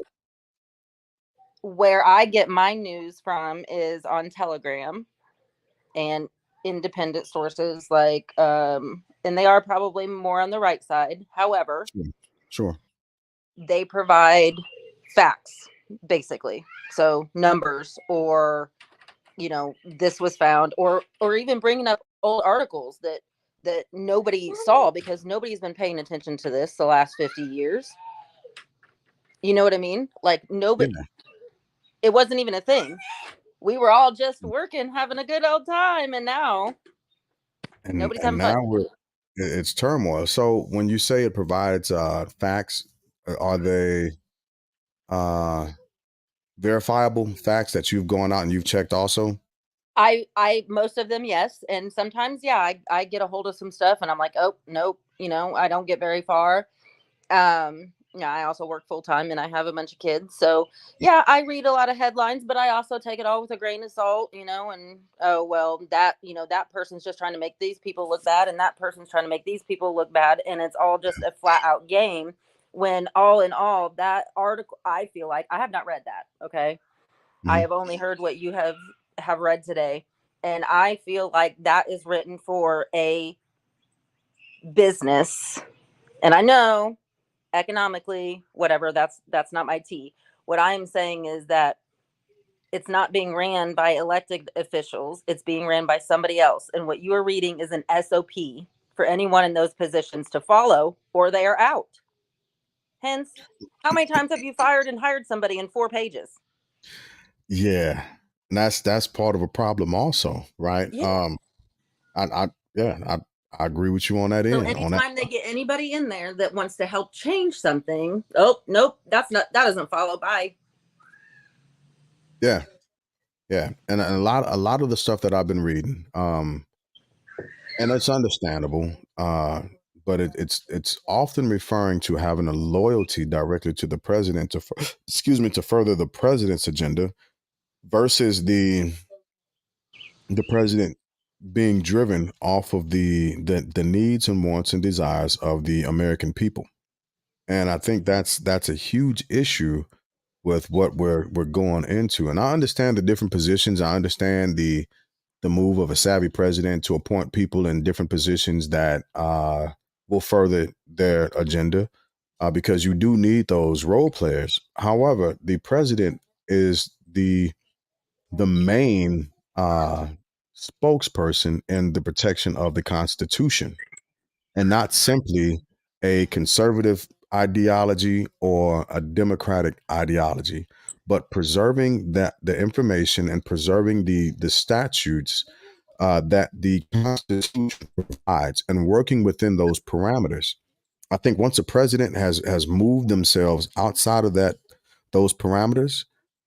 Where I get my news from is on Telegram and independent sources, and they are probably more on the right side. However, sure. They provide facts, basically. So numbers, or, this was found, or even bringing up old articles that nobody saw because nobody's been paying attention to this the last 50 years. You know what I mean? Like nobody, It wasn't even a thing. We were all just working, having a good old time, and now nobody's having fun. It's turmoil. So when you say it provides facts, are they verifiable facts that you've gone out and you've checked also? I most of them, yes, and sometimes, yeah, I get a hold of some stuff, and I'm like, oh nope, I don't get very far. Yeah, I also work full time, and I have a bunch of kids, so yeah, I read a lot of headlines, but I also take it all with a grain of salt, and oh well, that person's just trying to make these people look bad, and that person's trying to make these people look bad, and it's all just a flat out game. When all in all, that article, I feel like I have not read that. Okay, I Mhm. have only heard what you have read today, and I feel like that is written for a business. And I know economically, whatever, that's not my tea. What I am saying is that it's not being ran by elected officials, it's being ran by somebody else, and what you are reading is an SOP for anyone in those positions to follow, or they are out. Hence, how many times have you fired and hired somebody in 4 pages? Yeah. And that's part of a problem also, right? Yeah. I yeah, I agree with you on that So end. On that. anytime they get anybody in there that wants to help change something, oh nope, that doesn't follow. Bye. Yeah. Yeah. And a lot of the stuff that I've been reading, and it's understandable, but it's often referring to having a loyalty directly to the president excuse me, to further the president's agenda versus the president being driven off of the needs and wants and desires of the American people. And I think that's a huge issue with what we're going into. And I understand the different positions. I understand the move of a savvy president to appoint people in different positions that will further their agenda, because you do need those role players. However, the president is the main spokesperson in the protection of the Constitution, and not simply a conservative ideology or a democratic ideology, but preserving that the information and preserving the statutes that the Constitution provides and working within those parameters. I think once a president has moved themselves outside of those parameters,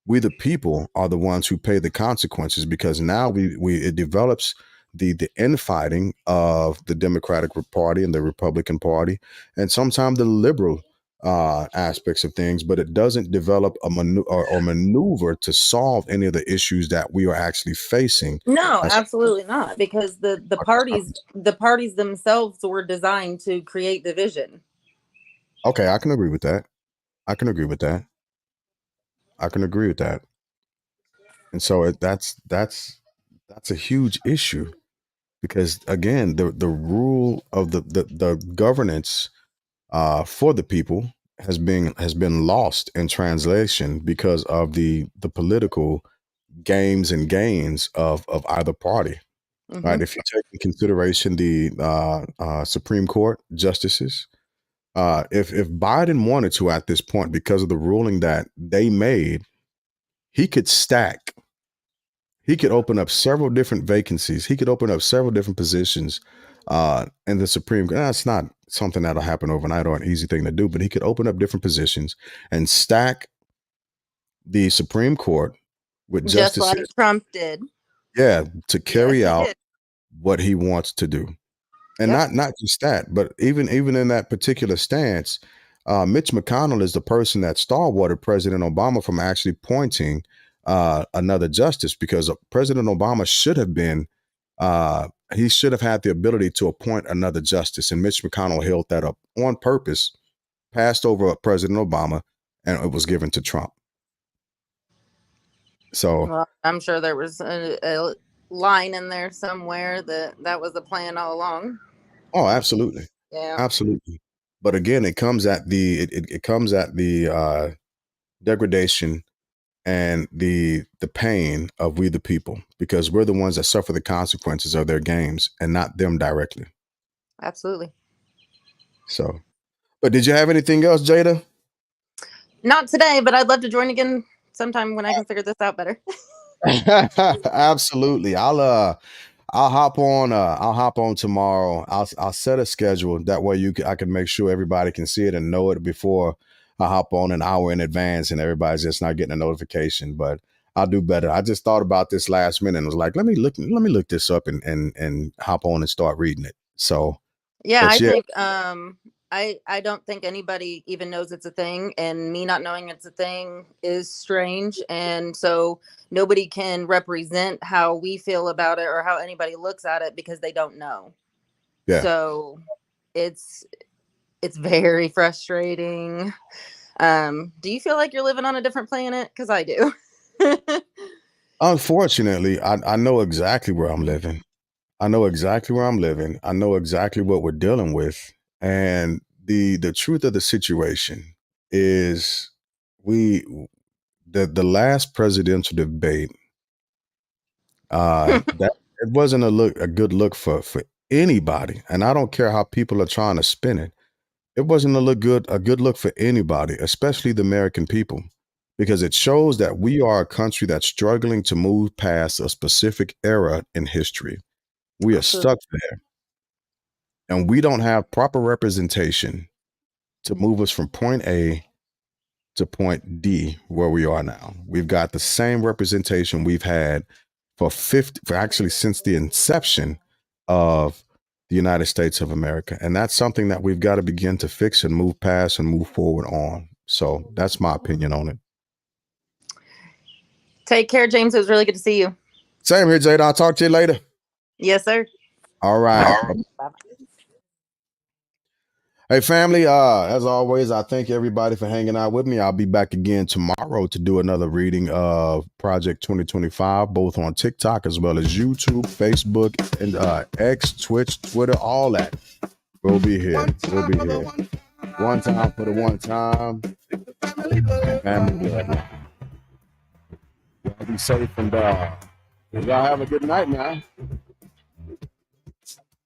we the people are the ones who pay the consequences, because now we it develops the infighting of the Democratic Party and the Republican Party, and sometimes the liberal aspects of things, but it doesn't develop or maneuver to solve any of the issues that we are actually facing. No, As, absolutely not, because the parties themselves were designed to create division. okay, I can agree with that. I can agree with that. I can agree with that. And so that's a huge issue, because again, the rule of the governance for the people has been lost in translation because of the political games and gains of either party. Hmm. Right? If you take in consideration the Supreme Court justices, if Biden wanted to at this point, because of the ruling that they made, he could stack. He could open up several different vacancies. He could open up several different positions in the Supreme Court. That's not something that'll happen overnight or an easy thing to do, but he could open up different positions and stack the Supreme Court with Just like justices, Trump did. yeah, to Yes, carry he out did. what he wants to do. And Yep. not just that, but even in that particular stance, Mitch McConnell is the person that stalwarted President Obama from actually appointing another justice, because President Obama should have been he should have had the ability to appoint another justice, and Mitch McConnell held that up on purpose, passed over President Obama, and it was given to Trump. So, Well, I'm sure there was a line in there somewhere that was the plan all along. oh, absolutely, Yeah. absolutely. But again, it comes at the degradation and the pain of we the people, because we're the ones that suffer the consequences of their games and not them directly. Absolutely. So, but did you have anything else, Jada? Not today, but I'd love to join again sometime when I can figure this out better. Absolutely. I'll hop on tomorrow. I'll set a schedule that way I can make sure everybody can see it and know it before I hop on an hour in advance and everybody's just not getting a notification. But I'll do better. I just thought about this last minute and was like, let me look this up and hop on and start reading it. So, Yeah, but I yeah, think I don't think anybody even knows it's a thing, and me not knowing it's a thing is strange. And so nobody can represent how we feel about it or how anybody looks at it because they don't know. yeah. So it's very frustrating. Do you feel like you're living on a different planet? Because I do. Unfortunately, I know exactly where I'm living. I know exactly where I'm living. I know exactly what we're dealing with. And the truth of the situation is we the last presidential debate, that it wasn't a good look for anybody. And I don't care how people are trying to spin it. It wasn't a good look for anybody, especially the American people, because it shows that we are a country that's struggling to move past a specific era in history. We are Absolutely. stuck there, and we don't have proper representation to move us from point A to point D where we are now. We've got the same representation we've had for actually since the inception of the United States of America. And that's something that we've got to begin to fix and move past and move forward on. So that's my opinion on it. Take care, James. It was really good to see you. Same here, Jada. I'll talk to you later. Yes, sir. All right. Bye-bye. Hey, family, as always, I thank everybody for hanging out with me. I'll be back again tomorrow to do another reading of Project 2025, both on TikTok as well as YouTube, Facebook, and X, Twitch, Twitter, all that. We'll be here. We'll be here. One time for the one time. Family, y'all be safe and y'all have a good night now.